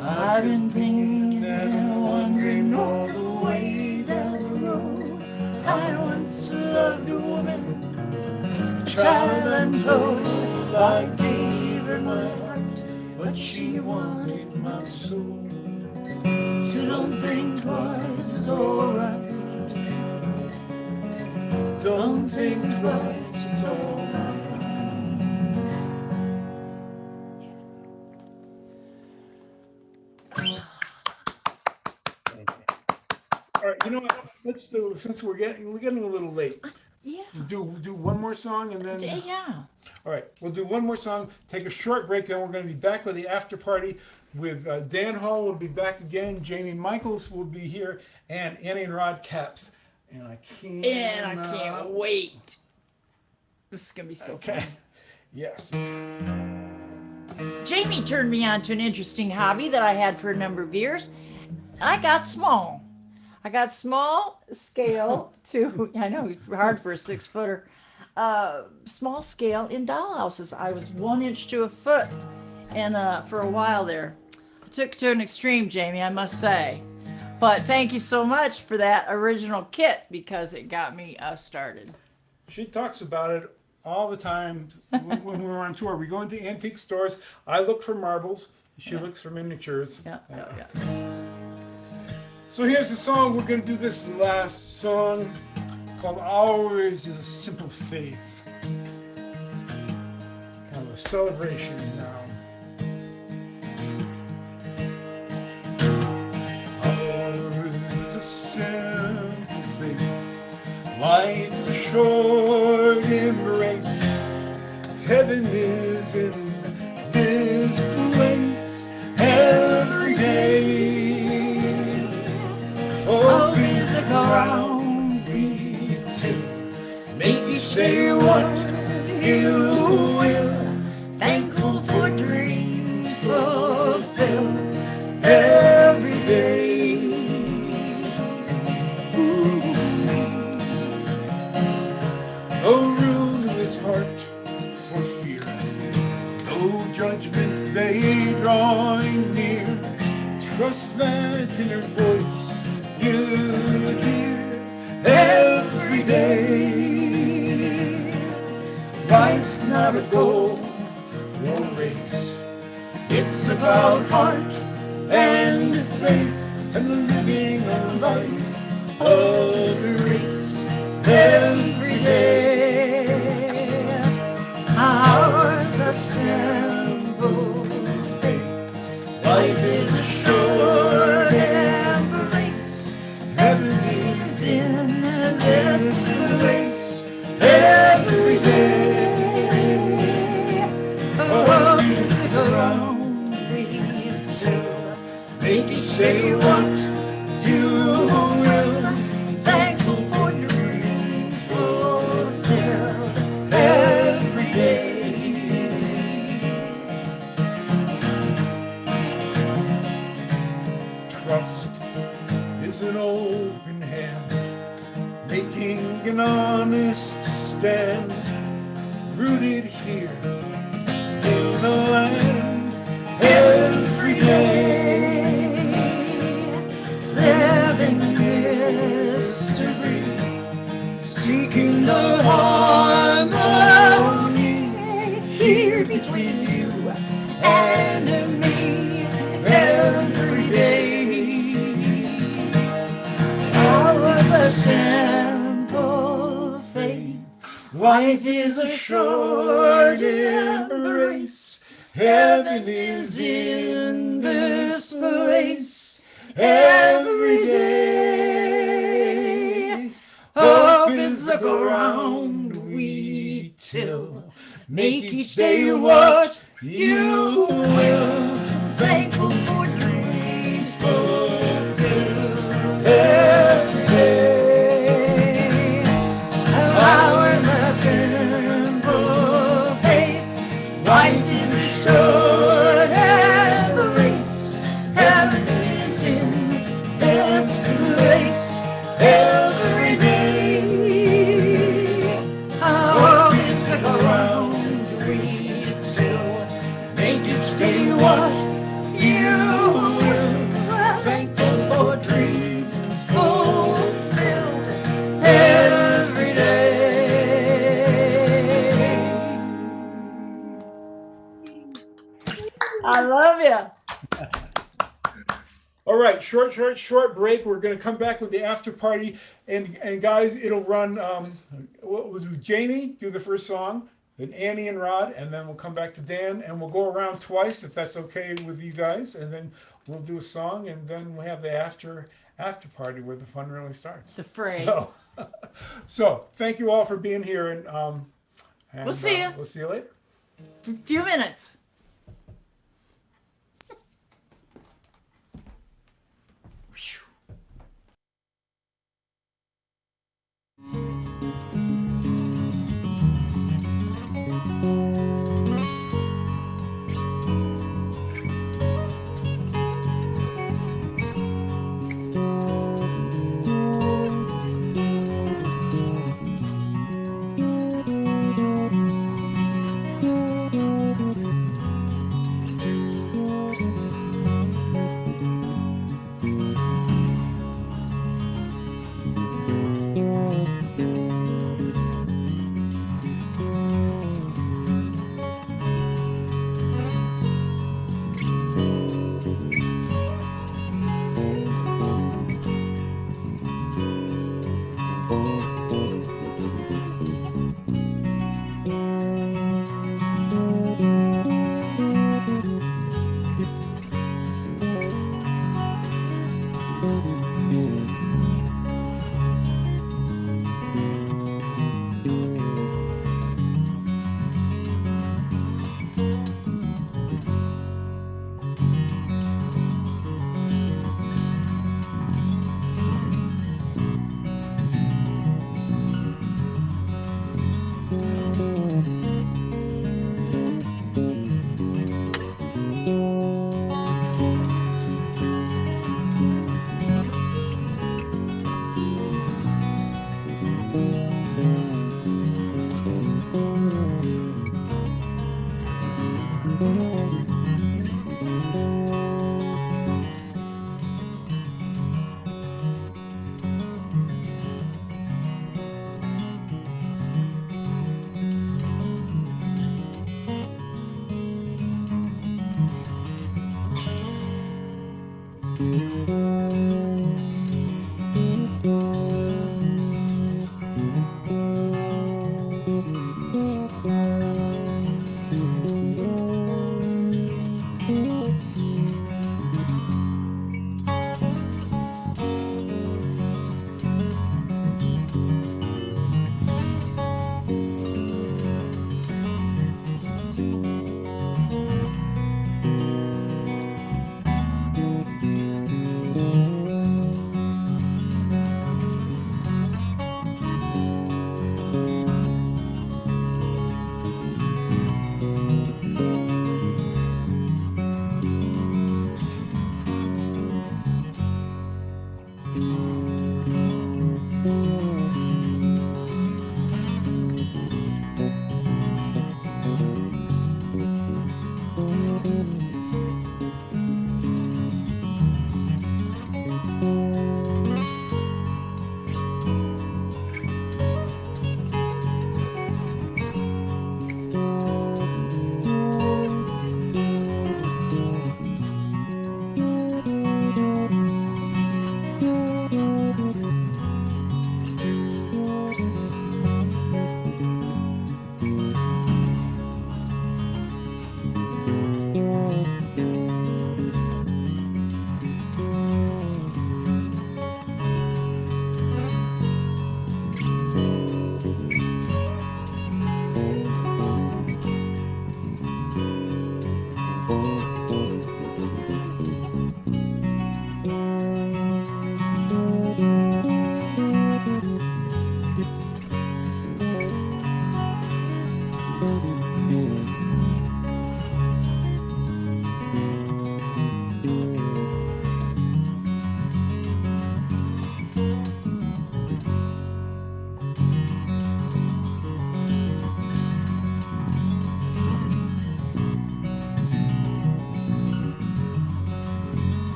I've been thinking and wondering all the way down the road. I once loved a woman, a child untold. I gave her my heart, but she wanted my soul. So don't think twice, it's alright. Don't think twice, it's alright. All right, you know what? Let's do, since we're getting a little late. Yeah. Do one more song and then. Yeah. All right, we'll do one more song, take a short break, then we're going to be back with the after party with Dan Hall will be back again, Jamie Michaels will be here, and Annie and Rod Capps. And I can't wait. This is gonna be so Okay. fun. Yes. Jamie turned me on to an interesting hobby that I had for a number of years. I got small. I got small scale to, I know, hard for a 6-footer. Small scale in dollhouses. I was 1 inch to a foot, and for a while there, I took it to an extreme, Jamie, I must say. But thank you so much for that original kit because it got me started. She talks about it all the time when we're on tour. We go into antique stores. I look for marbles. She looks for miniatures. Yeah. So here's the song. We're going to do this last song called Ours is a Simple Faith. Kind of a celebration now. Ours is a simple faith. Life is a short embrace. Heaven is in this place every day. Hope is the ground we till. Make you say what you will. Thankful for dreams fulfilled every day. No room in this heart for fear. No judgment day drawing near. Trust that inner voice you hear every day. Life's not a goal or race. It's about heart and faith and living a life of grace every day. Ours a simple faith. Life is a short embrace. Heaven is in this place every day. Oh, music around me till make you say what you will. Thankful for dreams fulfilled every day. Trust is an open hand, making an honest stand, rooted here in the land every day, living mystery, seeking the harmony here between you and me every day. Ours a simple faith. Life is a short embrace. Heaven is in this place every day. Hope is the ground we till. Make each day what you will. Thankful for dreams fulfilled every day. All right, short break. We're going to come back with the after party, and guys, it'll run. We'll do Jamie do the first song, then Annie and Rod, and then we'll come back to Dan, and we'll go around twice if that's okay with you guys, and then we'll do a song, and then we'll have the after party where the fun really starts. The fray. So thank you all for being here, and We'll see you. We'll see you later. A few minutes.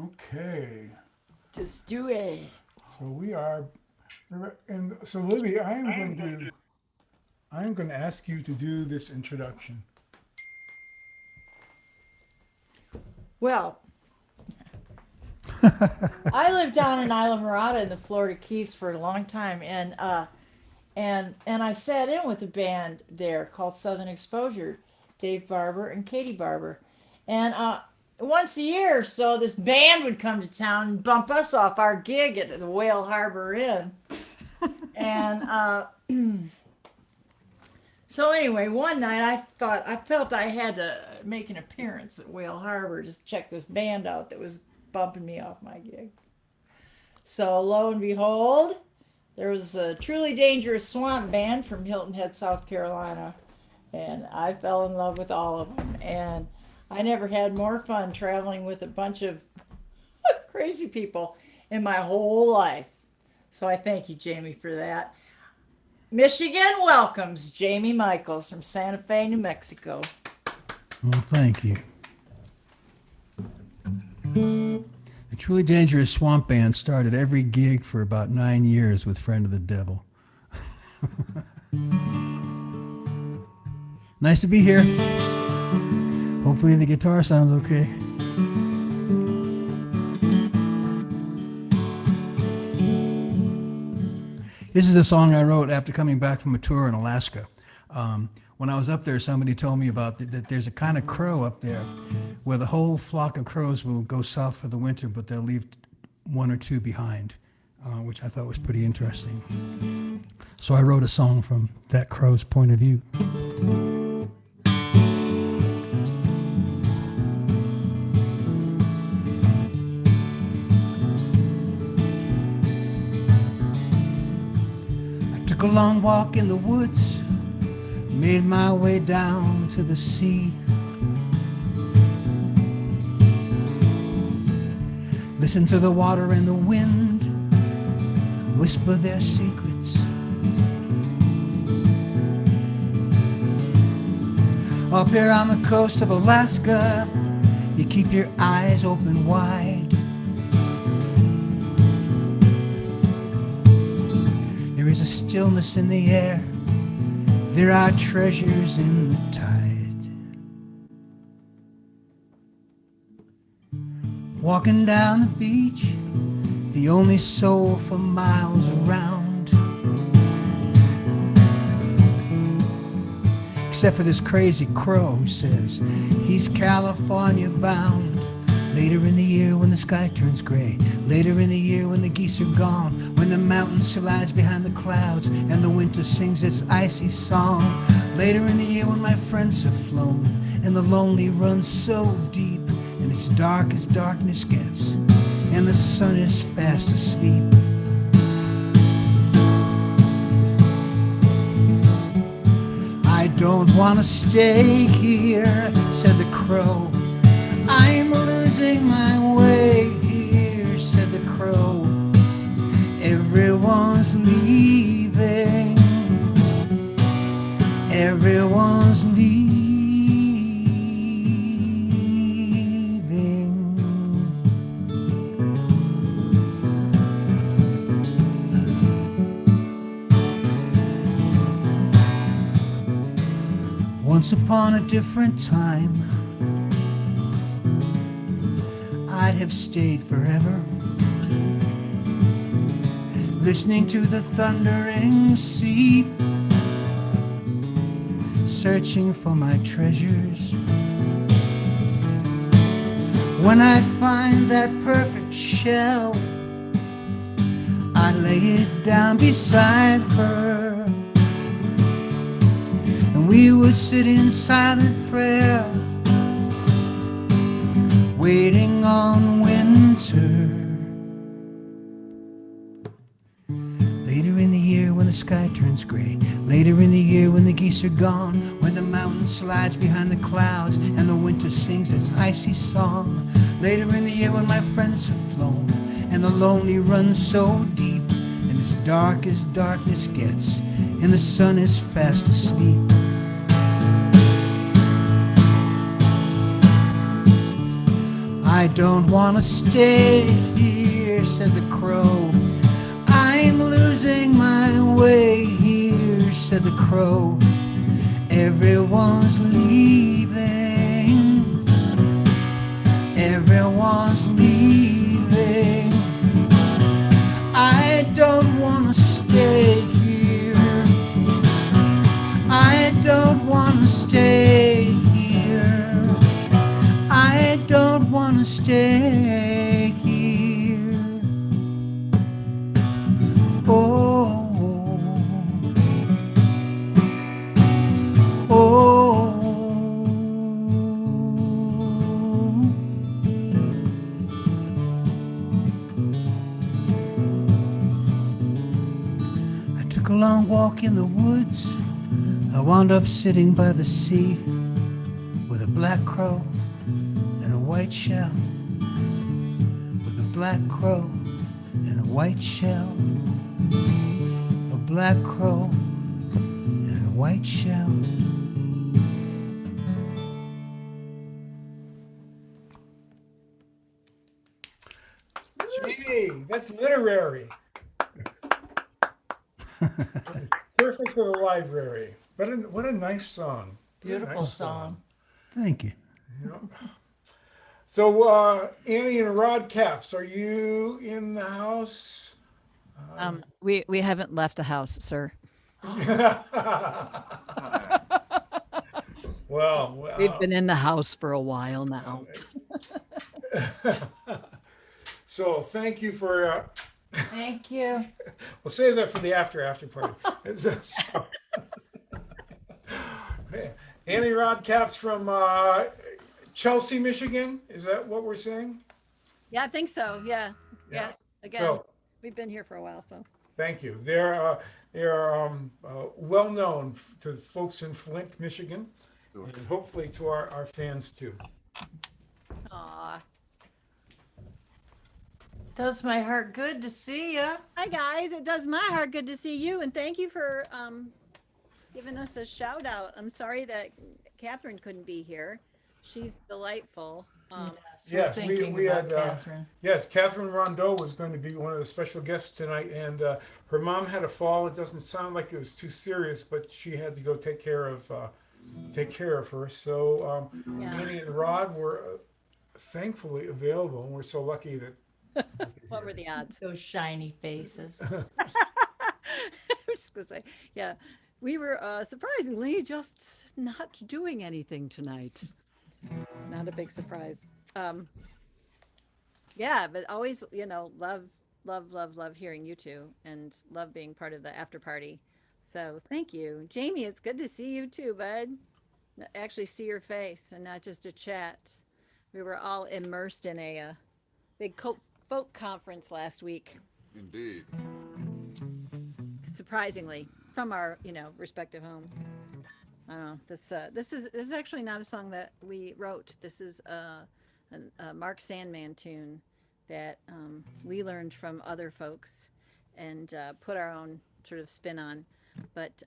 Okay. Just do it. So we are, and so Libby, I am going to ask you to do this introduction. Well, I lived down in Isla Mirada in the Florida Keys for a long time, and I sat in with a band there called Southern Exposure, Dave Barber and Katie Barber, and once a year or so, this band would come to town and bump us off our gig at the Whale Harbor Inn, and so anyway, one night I felt I had to make an appearance at Whale Harbor, just check this band out that was bumping me off my gig. So lo and behold, there was a Truly Dangerous Swamp Band from Hilton Head, South Carolina, and I fell in love with all of them. And I never had more fun traveling with a bunch of crazy people in my whole life. So I thank you, Jamie, for that. Michigan welcomes Jamie Michaels from Santa Fe, New Mexico. Well, thank you. The Truly Dangerous Swamp Band started every gig for about 9 years with Friend of the Devil. Nice to be here. Hopefully the guitar sounds okay. This is a song I wrote after coming back from a tour in Alaska. When I was up there, somebody told me about that there's a kind of crow up there where the whole flock of crows will go south for the winter, but they'll leave one or two behind, which I thought was pretty interesting. So I wrote a song from that crow's point of view. Took a long walk in the woods, made my way down to the sea. Listened to the water and the wind whisper their secrets. Up here on the coast of Alaska, you keep your eyes open wide. There is a stillness in the air. There are treasures in the tide. Walking down the beach, the only soul for miles around. Except for this crazy crow who says he's California bound. Later in the year when the sky turns gray, later in the year when the geese are gone, when the mountain slides behind the clouds and the winter sings its icy song. Later in the year when my friends have flown and the lonely runs so deep and it's dark as darkness gets and the sun is fast asleep. I don't want to stay here, said the crow. I'm losing my way here, said the crow. Everyone's leaving. Everyone's leaving. Once upon a different time, I'd have stayed forever, listening to the thundering sea, searching for my treasures. When I find that perfect shell, I lay it down beside her, and we would sit in silent prayer, waiting on winter. Later in the year when the sky turns gray, later in the year when the geese are gone, when the mountain slides behind the clouds and the winter sings its icy song. Later in the year when my friends have flown and the lonely run so deep and it's dark as darkness gets and the sun is fast asleep. I don't want to stay here, said the crow. I'm losing my way here, said the crow. Everyone's leaving. Everyone's leaving. I don't want to stay here. I don't want to stay here. I don't want to stay here. Oh, oh. I took a long walk in the woods. I wound up sitting by the sea with a black crow and a white shell. With a black crow and a white shell. A black crow and a white shell. Gee, that's literary. Perfect for the library. What a nice song. What a Beautiful nice song. Thank you. Yep. So, Annie and Rod Caps, are you in the house? We haven't left the house, sir. Well, We've been in the house for a while now. so thank you for. Thank you. We'll save that for the after party. So- Annie Rod Caps from Chelsea, Michigan. Is that what we're saying? Yeah, I think so. Yeah. Yeah. I guess So we've been here for a while, so. thank you. They're well known to folks in Flint, Michigan, and hopefully to our fans too. Aw. Does my heart good to see you. Hi guys, it does my heart good to see you, and thank you for giving us a shout out. I'm sorry that Catherine couldn't be here. She's delightful. Yes, Thinking we about had Catherine. yes, Catherine Rondeau was going to be one of the special guests tonight, and her mom had a fall. It doesn't sound like it was too serious, but she had to go take care of her. So Yeah. Annie and Rod were thankfully available, and we're so lucky that. What were the odds? Those shiny faces. I was just gonna say, yeah, we were surprisingly just not doing anything tonight. Not a big surprise. Yeah, but always, love hearing you two, and love being part of the after party. So thank you, Jamie. It's good to see you too, bud. Actually, see your face and not just a chat. We were all immersed in a big folk conference last week. Indeed. Surprisingly, from our respective homes. I don't know. This is actually not a song that we wrote. This is a Mark Sandman tune that we learned from other folks and put our own sort of spin on. But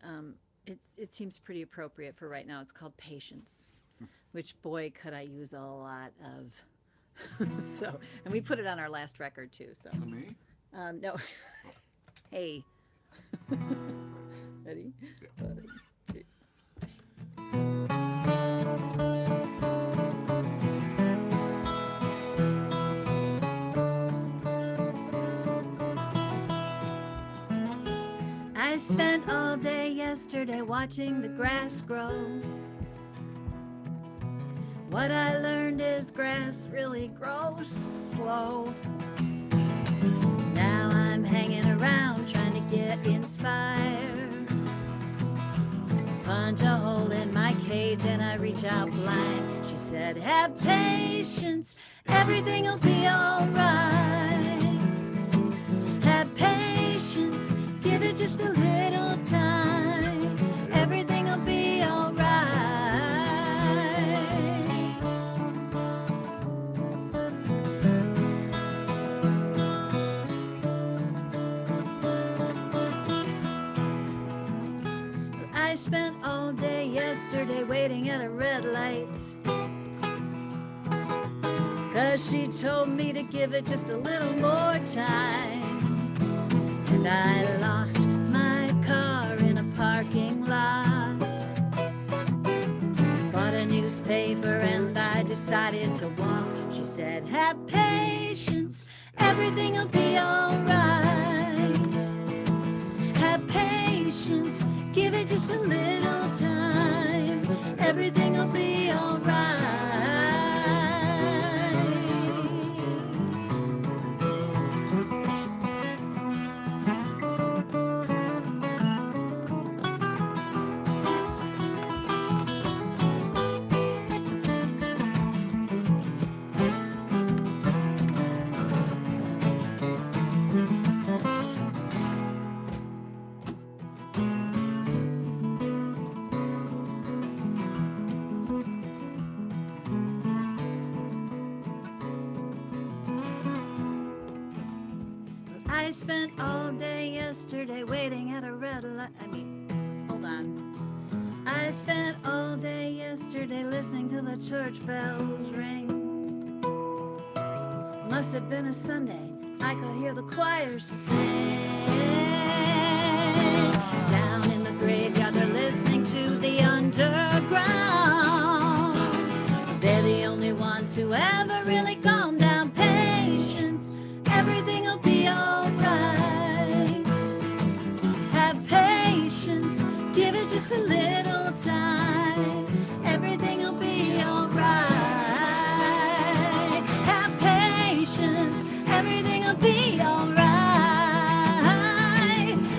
it seems pretty appropriate for right now. It's called Patience, which boy could I use a lot of. So, and we put it on our last record too. So, To me? no, hey, ready? One, two. I spent all day yesterday watching the grass grow. What I learned is grass really grows slow. Now I'm hanging around trying to get inspired. Punch a hole in my cage and I reach out blind. She said, have patience, everything'll be alright. Have patience, give it just a little time. Everything'll be alright. I spent all day yesterday waiting at a red light. She told me to give it just a little more time. And I lost my car in a parking lot. Bought a newspaper and I decided to walk. She said, have patience, everything'll be alright. Have patience, give it just a little time. Everything'll be alright. I spent all day yesterday waiting at a red light. Hold on. I spent all day yesterday listening to the church bells ring. Must have been a Sunday. I could hear the choir sing. Down in the graveyard, they're listening to the underground. They're the only ones who ever really calm down. Patience, everything'll be alright. Have patience, give it just a little time. Everything'll be alright. Have patience, everything'll be alright.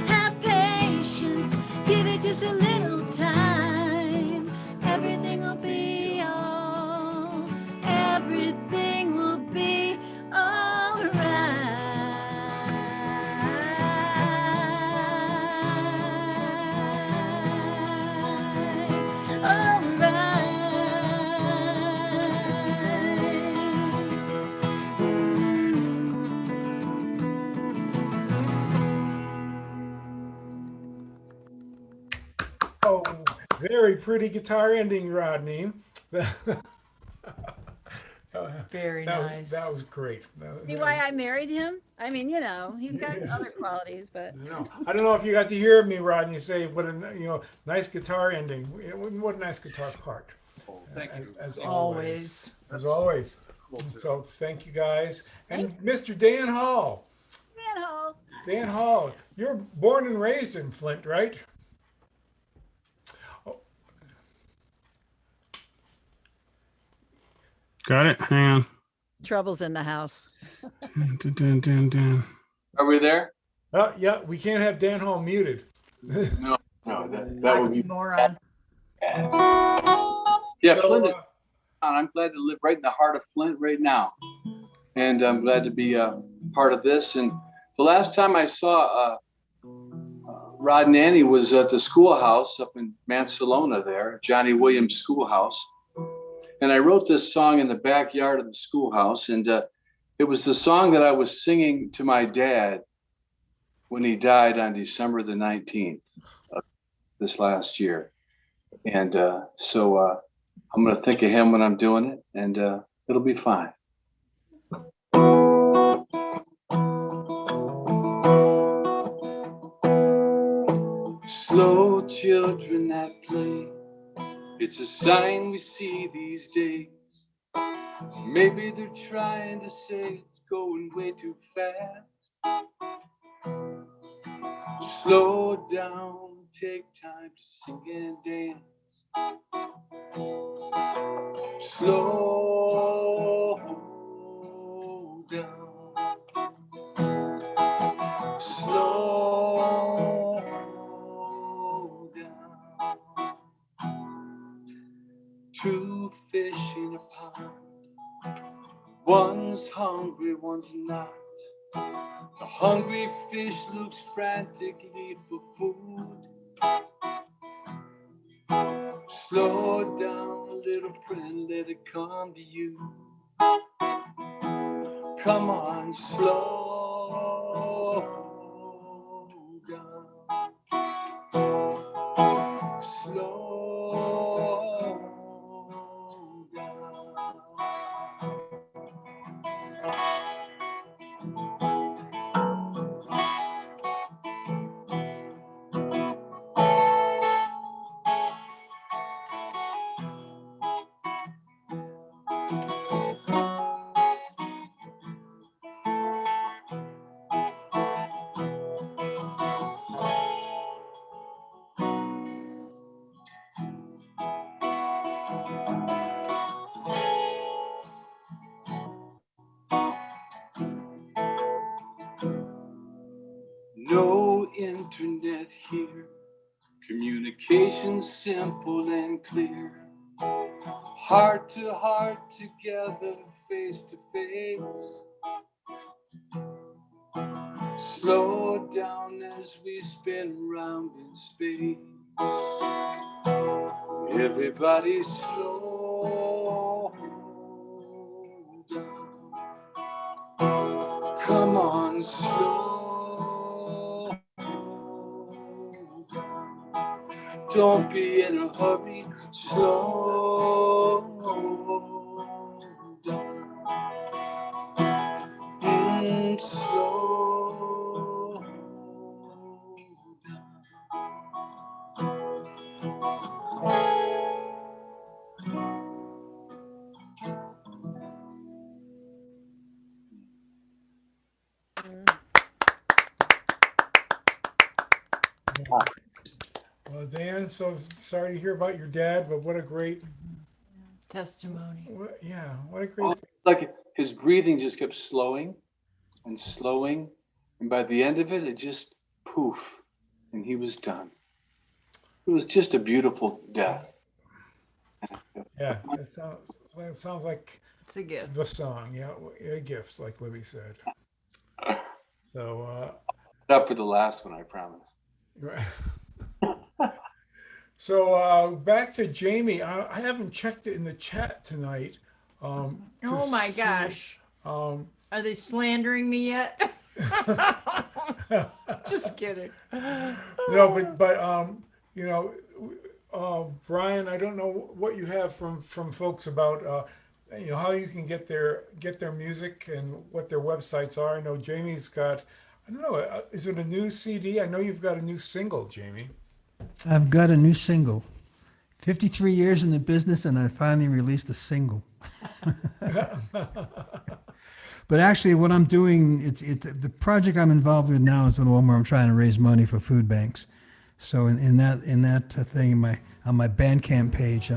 Have patience, give it just a little time. Everything will be all, everything will be Oh, very pretty guitar ending, Rodney. Very That nice. that was great. See why I married him? I mean, you know, he's got Yeah. other qualities, but No, I don't know if you got to hear me, Rodney, say what a nice guitar ending. What a nice guitar part. Oh, thank you. As Always. As always. Cool, too. So thank you guys. And Mr. Dan Hall. man, Hall. Dan Hall, you're born and raised in Flint, right? Got it. Hang on. Trouble's in the house. Dun, dun, dun, dun. Are we there? Yeah, we can't have Dan Hall muted. No, that would be Oxymoron. bad. Yeah, So, Flint is. I'm glad to live right in the heart of Flint right now, and I'm glad to be part of this. And the last time I saw Rod and Annie was at the schoolhouse up in Mansalona there, Johnny Williams Schoolhouse. And I wrote this song in the backyard of the schoolhouse. And it was the song that I was singing to my dad when he died on December the 19th of this last year. And so I'm going to think of him when I'm doing it, and it'll be fine. Slow children at play, it's a sign we see these days. Maybe they're trying to say it's going way too fast. Slow down, take time to sing and dance. Slow down. Slow down. Two fish in a pond. One's hungry, one's not. The hungry fish looks frantically for food. Slow down, little friend, let it come to you. Come on, slow down. Slow down. No internet here. Communication simple and clear. Heart to heart together, face to face. Slow down as we spin round in space. Everybody slow down. Come on, slow down. Don't be in a hurry, slow down. Slow down. Well, Dan, so sorry to hear about your dad, but what a great, Testimony. what a great. Like his breathing just kept slowing and slowing, and by the end of it, it just poof, and he was done. It was just a beautiful death. Yeah, it sounds like It's a gift. the song. Yeah, a gift, like Libby said. So, Up for the last one, I promise. right. So back to Jamie. I haven't checked it in the chat tonight. To Oh my see, gosh. Um, Are they slandering me yet? Just kidding. no, but you know, Brian, I don't know what you have from folks about you know, how you can get their music and what their websites are. I know Jamie's got. I don't know. Is it a new CD? I know you've got a new single, Jamie. I've got a new single. 53 years in the business, and I finally released a single. But actually, what I'm doing, it's the project I'm involved with now is the one where I'm trying to raise money for food banks. So in that thing, on my Bandcamp page,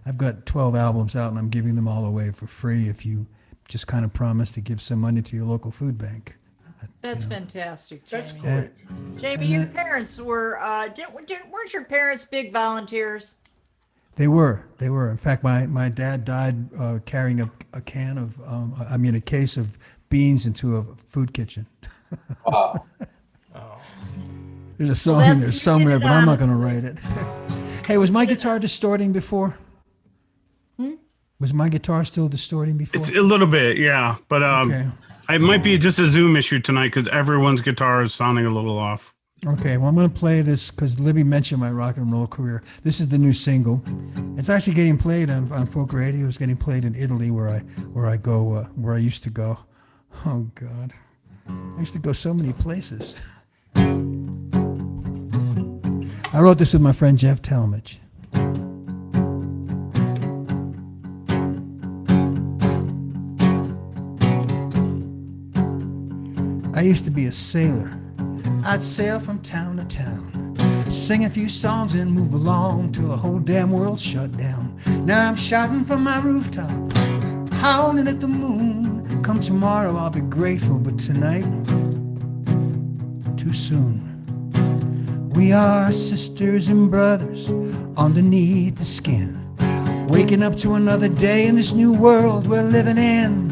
I've got 12 albums out, and I'm giving them all away for free if you just kind of promise to give some money to your local food bank. That's fantastic, Jamie. That's great. Jamie, your parents were, weren't your parents big volunteers? They were. In fact, my dad died carrying a case of beans into a food kitchen. Wow. There's a song Well, in there you somewhere, did it but I'm not going to honestly. write it. Hey, was my guitar distorting before? Was my guitar still distorting before? It's a little bit, yeah, but Okay. it might be just a Zoom issue tonight because everyone's guitar is sounding a little off. Okay, well, I'm going to play this because Libby mentioned my rock and roll career. This is the new single. It's actually getting played on folk radio. It's getting played in Italy where I used to go. Oh, God. I used to go so many places. I wrote this with my friend Jeff Talmadge. I used to be a sailor. I'd sail from town to town, sing a few songs and move along till the whole damn world shut down. Now I'm shouting from my rooftop, howling at the moon. Come tomorrow I'll be grateful, but tonight, too soon. We are sisters and brothers underneath the skin, waking up to another day in this new world we're living in.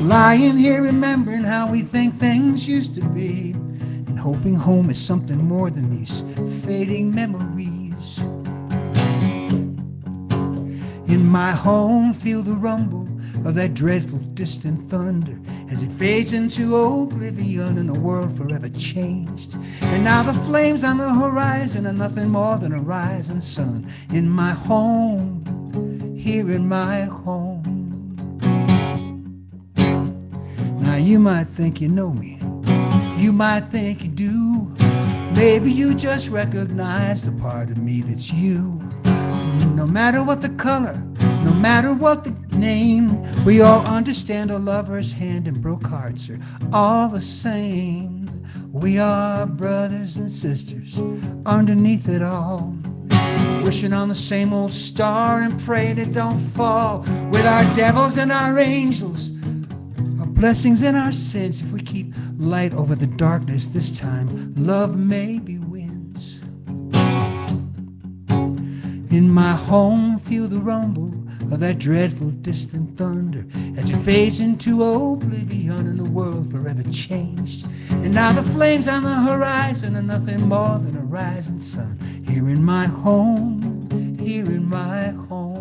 Lying here remembering how we think things used to be, and hoping home is something more than these fading memories. In my home, feel the rumble of that dreadful distant thunder as it fades into oblivion in a world forever changed. And now the flames on the horizon are nothing more than a rising sun. In my home, here in my home. Now you might think you know me, you might think you do. Maybe you just recognize the part of me that's you. No matter what the color, no matter what the name, we all understand a lover's hand and broke hearts are all the same. We are brothers and sisters underneath it all, wishing on the same old star and praying it don't fall. With our devils and our angels, our blessings and our sins, if we keep light over the darkness. This time, love maybe wins. In my home, feel the rumble of that dreadful distant thunder as it fades into oblivion and the world forever changed. And now the flames on the horizon are nothing more than a rising sun. Here in my home, here in my home.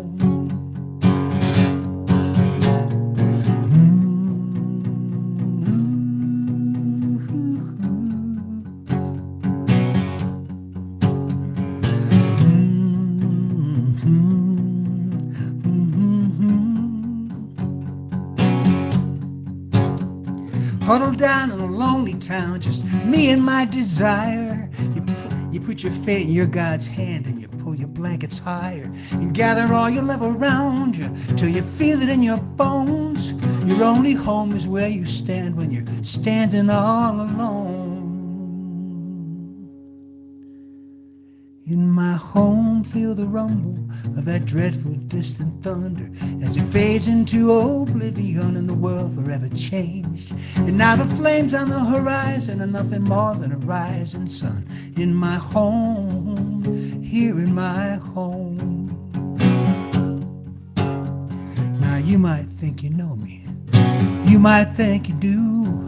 Huddled down in a lonely town, just me and my desire. You put your fate in your God's hand and you pull your blankets higher and gather all your love around you till you feel it in your bones. Your only home is where you stand when you're standing all alone. In my home, feel the rumble of that dreadful distant thunder as it fades into oblivion and the world forever changed. And now the flames on the horizon are nothing more than a rising sun. In my home, here in my home. Now you might think you know me, you might think you do.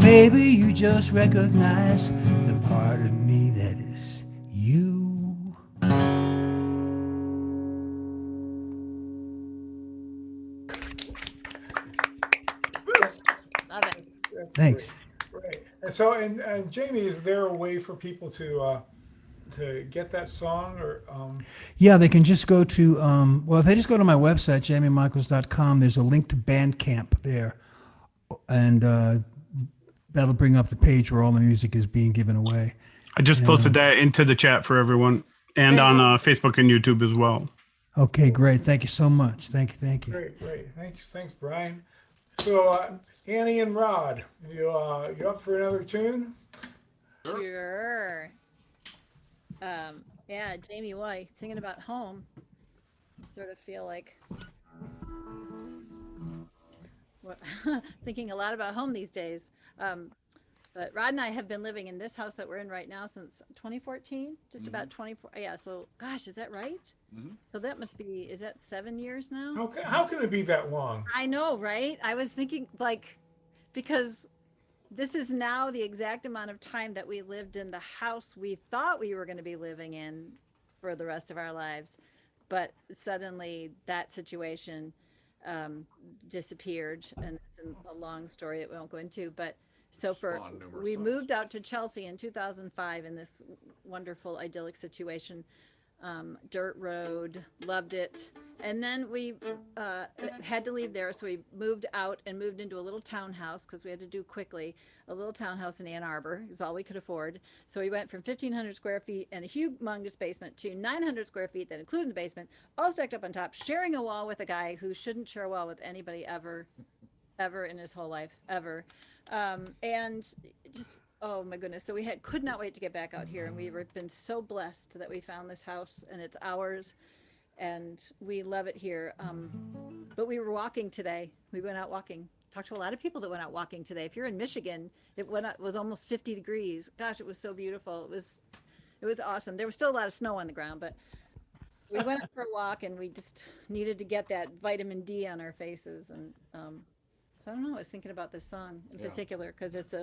Maybe you just recognize the part of me that is you. Love it. That's Thanks. Great. And so, and Jamie, is there a way for people to get that song or? Yeah, they can just go to, well, if they just go to my website, jamiemichaels.com, there's a link to Bandcamp there. And that'll bring up the page where all the music is being given away. I just posted that into the chat for everyone and on Facebook and YouTube as well. Okay, great. Thank you so much. Thank you. Great. Thanks, Brian. So, Annie and Rod, you up for another tune? Sure. Yeah, Jamie White singing about home. I sort of feel like thinking a lot about home these days. But Rod and I have been living in this house that we're in right now since 2014, just about 24. Yeah. So, gosh, is that right? Mm-hmm. So that must be, is that 7 years now? How can it be that long? I know, right? I was thinking because this is now the exact amount of time that we lived in the house we thought we were going to be living in for the rest of our lives. But suddenly that situation disappeared, and it's a long story that we won't go into. But so we moved out to Chelsea in 2005 in this wonderful idyllic situation. Dirt road, loved it. And then we had to leave there, so we moved out and moved into a little townhouse because we had to do quickly. A little townhouse in Ann Arbor is all we could afford. So we went from 1,500 square feet and a humongous basement to 900 square feet that included the basement, all stacked up on top, sharing a wall with a guy who shouldn't share a wall with anybody ever in his whole life, ever. And just, oh my goodness. So we could not wait to get back out here. And we've been so blessed that we found this house and it's ours and we love it here. But we were walking today. We went out walking, talked to a lot of people that went out walking today. If you're in Michigan, it was almost 50 degrees. Gosh, it was so beautiful. It was awesome. There was still a lot of snow on the ground, but we went out for a walk and we just needed to get that vitamin D on our faces. And, so I don't know, I was thinking about this song in particular because it's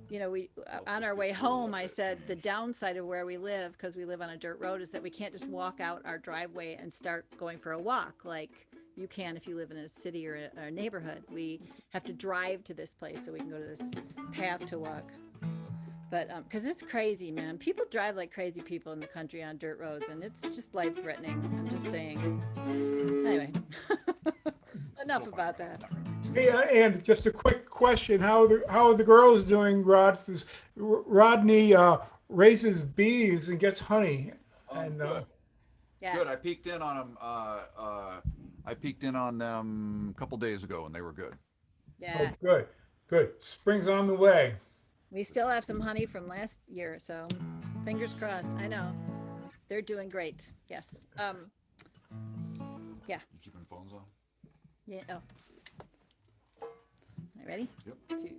we on our way home, I said the downside of where we live, because we live on a dirt road, is that we can't just walk out our driveway and start going for a walk like you can if you live in a city or a neighborhood. We have to drive to this place so we can go to this path to walk. But because it's crazy, man. People drive like crazy people in the country on dirt roads, and it's just life-threatening. I'm just saying. Anyway, enough about that. Yeah, and just a quick question: how are the girls doing, Rod? Rodney raises bees and gets honey. Good. Yeah. Good. I peeked in on them. I peeked in on them a couple days ago, and they were good. Yeah. Oh, good. Spring's on the way. We still have some honey from last year, so fingers crossed. I know they're doing great. Yes. Yeah. You keeping phones on? Yeah. Oh. All right, ready? Yep. 2, 3.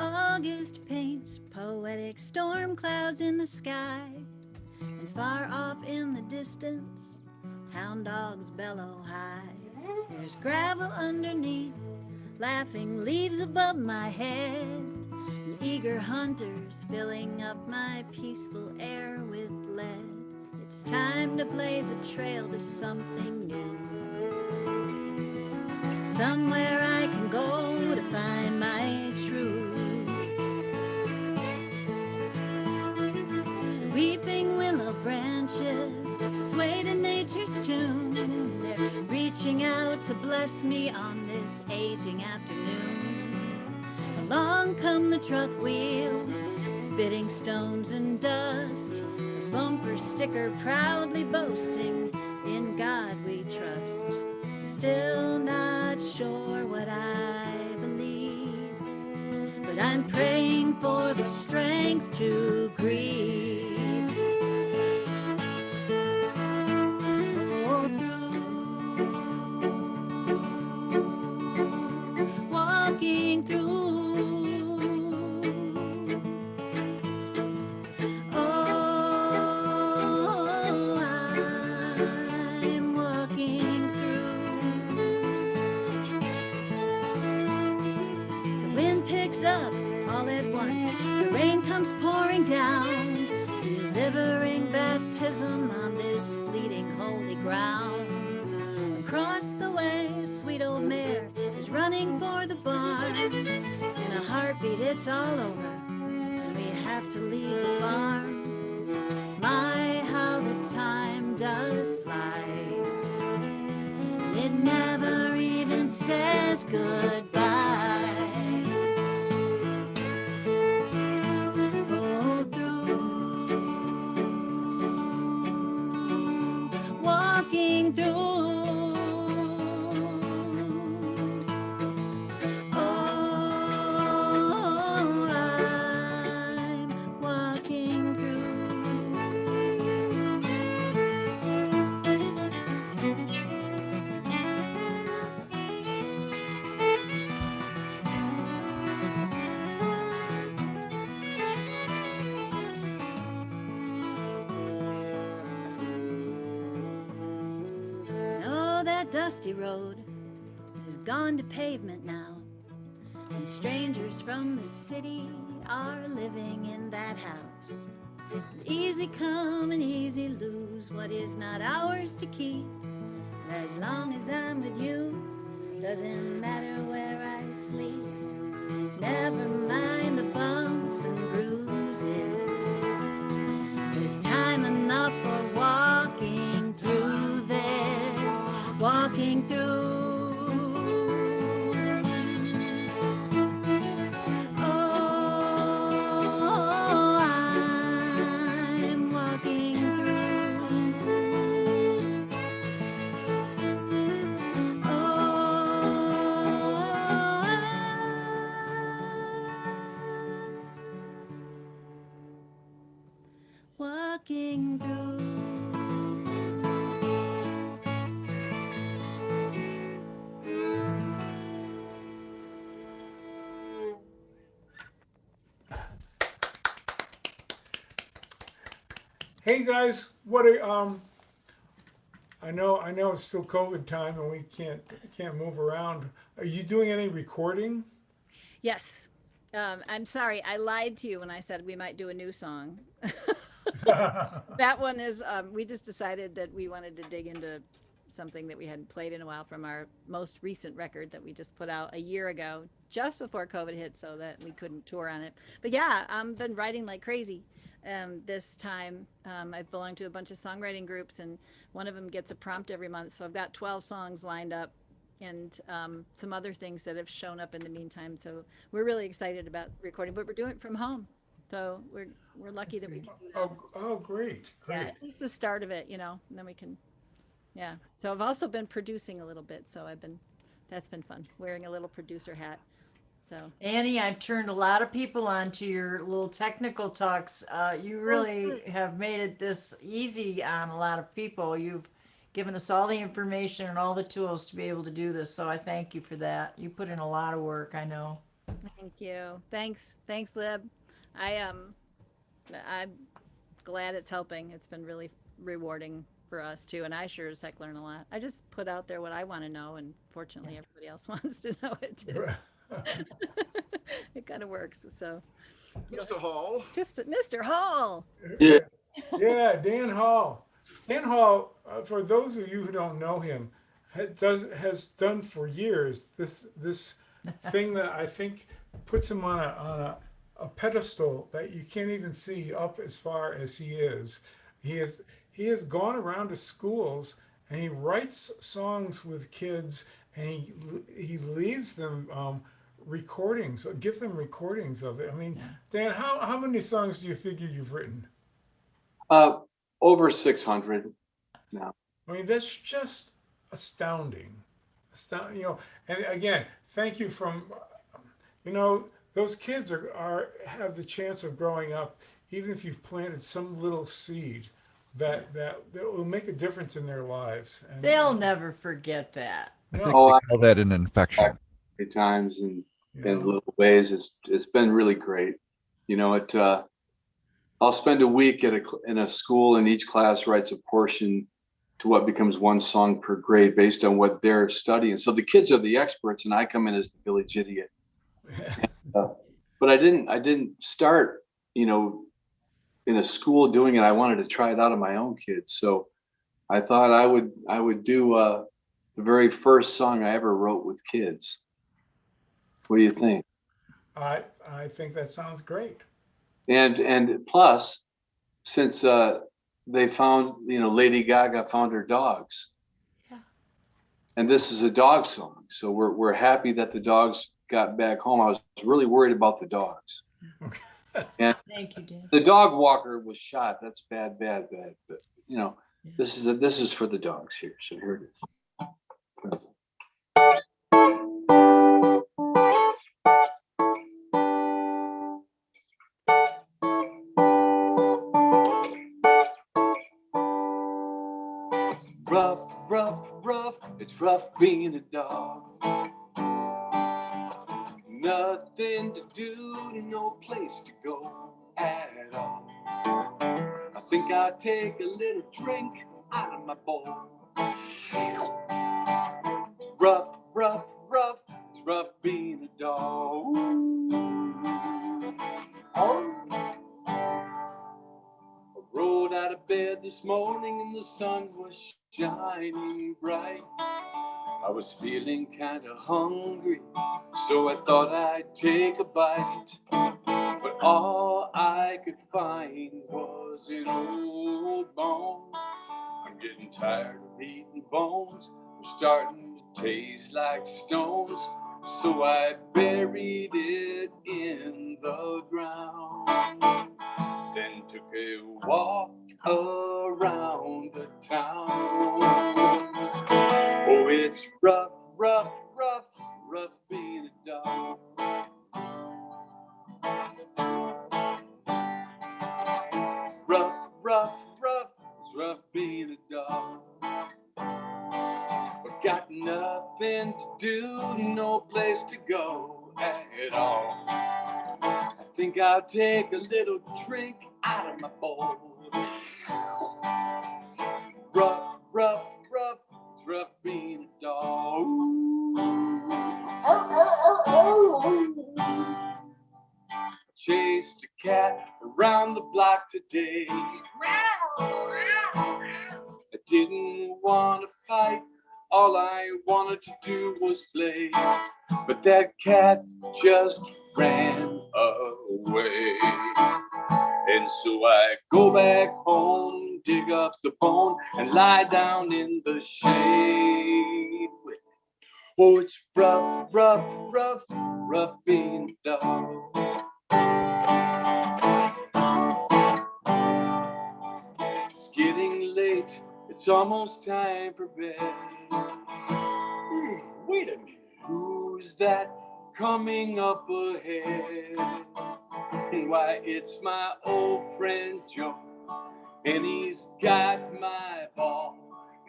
August paints poetic storm clouds in the sky, and far off in the distance, hound dogs bellow high. There's gravel underneath, laughing leaves above my head, and eager hunters filling up my peaceful air with lead. It's time to blaze a trail to something new, somewhere I can go to find my truth. Weeping willow branches sway to nature's tune. They're reaching out to bless me on this aging afternoon. Along come the truck wheels, spitting stones and dust. A bumper sticker proudly boasting, in God we trust. Still not sure what I believe, but I'm praying for the strength to grieve. Oh, through, walking through. Oh, I'm walking through. The wind picks up all at once, the rain comes pouring down, delivering baptism on this fleeting holy ground. Across the way, a sweet old mare is running for the barn. In a heartbeat, it's all over, and we have to leave the farm. My, how the time does fly. It never even says goodbye. Oh, through, walking through. Oh, I'm walking through. Oh, that dusty road is gone to pavement now, and strangers from the city are living in that house. Easy come and easy lose what is not ours to keep. As long as I'm with you, doesn't matter where I sleep. Never mind the bumps and bruises. There's time enough for walking through this, walking through. Oh, I'm walking through. Oh, walking through. Hey guys, what a I know it's still COVID time and we can't move around. Are you doing any recording? Yes. I'm sorry, I lied to you when I said we might do a new song. That one is, we just decided that we wanted to dig into something that we hadn't played in a while from our most recent record that we just put out a year ago, just before COVID hit, so that we couldn't tour on it. But yeah, I've been writing like crazy. This time, I've belonged to a bunch of songwriting groups, and one of them gets a prompt every month. So I've got 12 songs lined up, and some other things that have shown up in the meantime. So we're really excited about recording, but we're doing it from home. So we're lucky that we can do that. Oh, great, Yeah, great. at least the start of it, and then we can, yeah. So I've also been producing a little bit, so that's been fun, wearing a little producer hat. So Annie, I've turned a lot of people on to your little technical talks. You really have made it this easy on a lot of people. You've given us all the information and all the tools to be able to do this. So I thank you for that. You put in a lot of work, I know. Thank you. Thanks, Lib. I'm glad it's helping. It's been really rewarding for us too, and I sure as heck learn a lot. I just put out there what I want to know, and fortunately, everybody else wants to know it too. It kind of works. So, Mr. Hall. just Mr. Hall. Yeah. Yeah, Dan Hall. Dan Hall, for those of you who don't know him, has done for years this thing that I think puts him on a pedestal that you can't even see up as far as he is. He has gone around to schools and he writes songs with kids and he leaves them recordings, gives them recordings of it. I mean, Dan, how many songs do you figure you've written? Over 600 now. I mean, that's just astounding. And again, thank you you know, those kids are have the chance of growing up, even if you've planted some little seed that will make a difference in their lives. And, They'll never forget that. I think Oh, they I call that an infection. many times in you know, little ways. It's been really great. You know, I'll spend a week in a school, and each class writes a portion to what becomes one song per grade based on what they're studying. So the kids are the experts, and I come in as the village idiot. But I didn't start, you know, in a school doing it. I wanted to try it out on my own kids. So I thought I would do the very first song I ever wrote with kids. What do you think? I think that sounds great. And plus, since they found, you know, Lady Gaga found her dogs. Yeah. And this is a dog song. So we're happy that the dogs got back home. I was really worried about the dogs. And Thank you, Dan. the dog walker was shot. That's bad. But you know, this is for the dogs here. So here it is. Rough, it's rough being a dog. Nothing to do, no place to go at all. I think I'll take a little drink out of my bowl. Rough, it's rough being a dog. I rolled out of bed this morning and the sun was shining bright. I was feeling kind of hungry, so I thought I'd take a bite. But all I could find was an old bone. I'm getting tired of eating bones. They're starting to taste like stones. So I buried it in the ground. Then took a walk around the town. Oh, it's rough being a dog. Rough, it's rough being a dog. But got nothing to do, no place to go at all. I think I'll take a little drink out of my bowl. Rough, it's rough being a dog. Chased a cat around the block today. I didn't want to fight, all I wanted to do was play. But that cat just ran away. And so I go back home, dig up the bone, and lie down in the shade. Oh, it's rough being a dog. It's getting late, it's almost time for bed. Wait a minute, who's that coming up ahead? Why, it's my old friend Joe, and he's got my ball,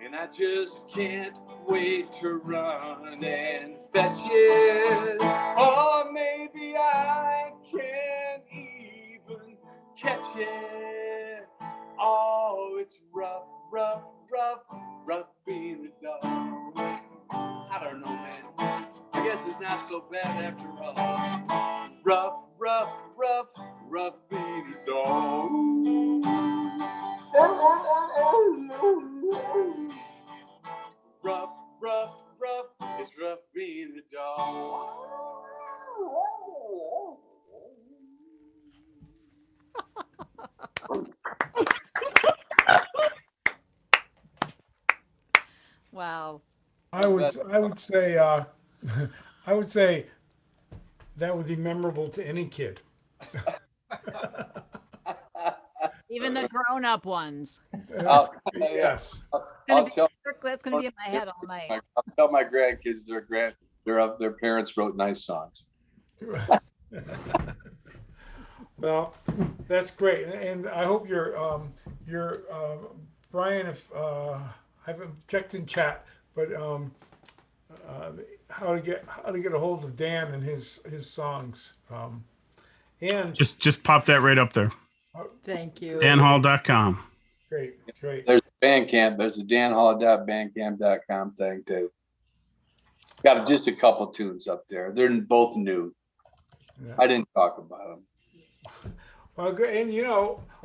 and I just can't wait to run and fetch it. Or maybe yeah. Oh, it's rough, rough, rough, rough being a dog. I don't know, man. I guess it's not so bad after all. Rough, rough, rough, rough being a dog. Rough, rough, rough, it's rough being a dog. Wow. I would say I would say that would be memorable to any kid. Even the grown-up ones. Yes. That's gonna be in my head all night. I'll tell my grandkids their parents wrote nice songs. Well, that's great, and I hope you're Brian. If I haven't checked in chat, but how to get a hold of Dan and his songs, and Just pop that right up there. Thank you. danhall.com. Great. There's Bandcamp. There's the danhall.bandcamp.com thing too. Got just a couple tunes up there. They're both new. Yeah. I didn't talk about them. Well, and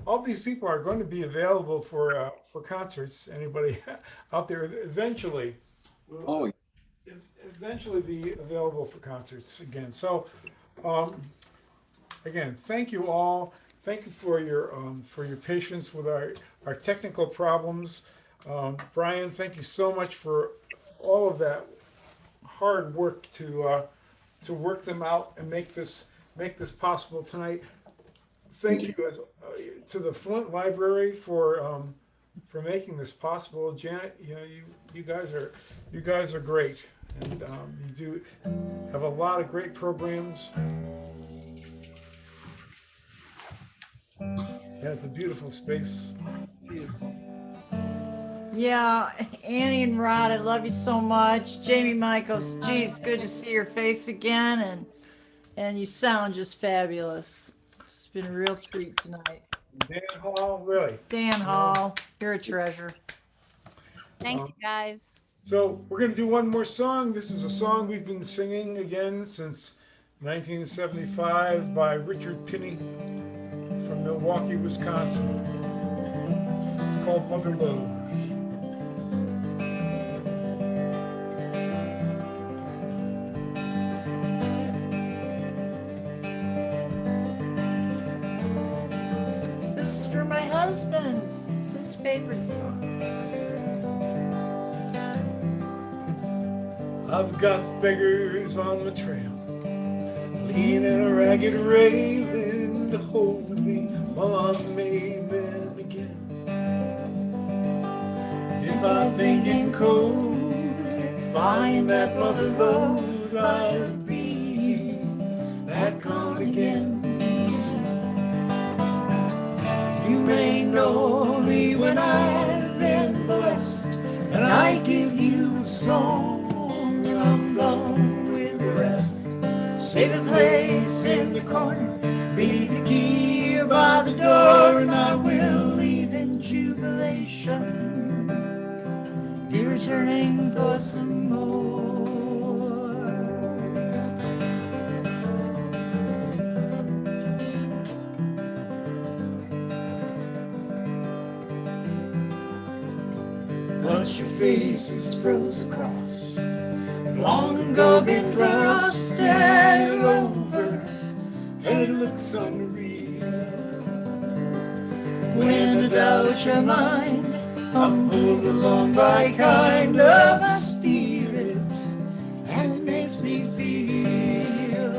all these people are going to be available for concerts. Anybody out there eventually will eventually be available for concerts again. So, again, thank you all. Thank you for your patience with our technical problems. Brian, thank you so much for all of that hard work to work them out and make this possible tonight. Thank you to the Flint Library for making this possible. Janet, you guys are great, and you do have a lot of great programs. Yeah, it's a beautiful space. Beautiful. Yeah, Annie and Rod, I love you so much. Jamie Michaels, geez, good to see your face again, and you sound just fabulous. It's been a real treat tonight. Dan Hall, really. Dan Hall, you're a treasure. Thanks, guys. So we're going to do one more song. This is a song we've been singing again since 1975 by Richard Pinney from Milwaukee, Wisconsin. It's called Mother Lode. This is for my husband. It's his favorite song. I've got beggars on my trail, leaning a ragged railing to hold me while I'm amen again. If I think in cold, find that mother lode, I'll be back on again. You may know me when I've been blessed, and I give you a song. I'm gone with the rest. Save a place in the corner, leave the key by the door, and I will leave in jubilation, be returning for some more. Once your face is froze across, long ago been frosted over, and it looks unreal. When I doubt your mind, I'm pulled along by kind of a spirit, and it makes me feel.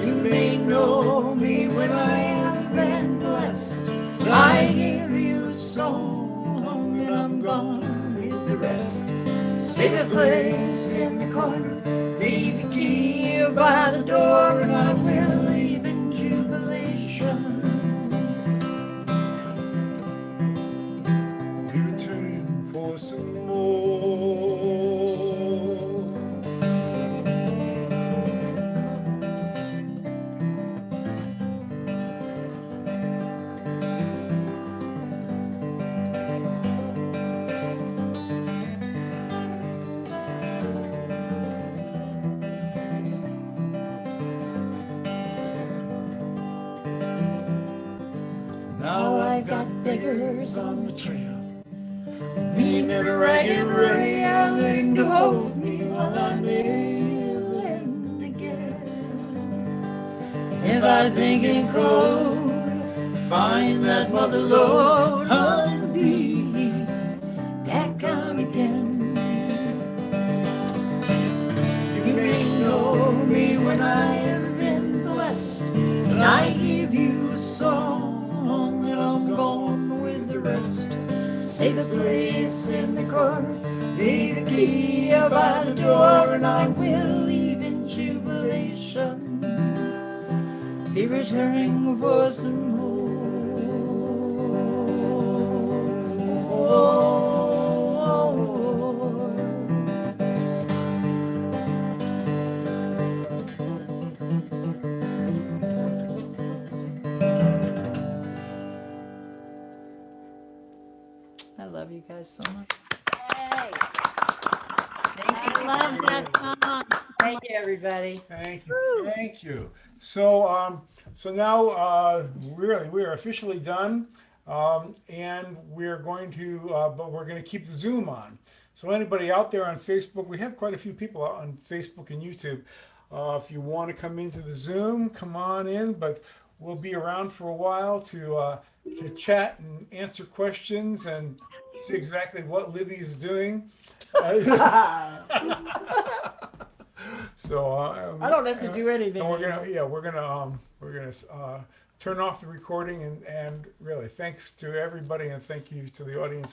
You may know me when I have been blessed, I give you a song, and I'm gone with the rest. Save a place in the corner, leave the key by the door, and I will leave in jubilation, be returning for some more. I've got beggars on the trail. Me and a ragged railing to hold me while I'm living again. If I think in cold, find that mother lode, I'll be back on again. You may know me when I have been blessed, and I give you a song, and I'm gone with the rest. Save a place in the car, leave a key out by the door, and I will leave in jubilation, be returning for some more. I love you guys so much. Hey. Thank I you. love that song. Thank you, everybody. Thank you. Thank you. So, so now, really, we are officially done. And we're going to, but we're going to keep the Zoom on. So anybody out there on Facebook, we have quite a few people on Facebook and YouTube. If you want to come into the Zoom, come on in, but we'll be around for a while to chat and answer questions and see exactly what Libby is doing. So I don't have to do anything. and we're gonna turn off the recording and really thanks to everybody and thank you to the audience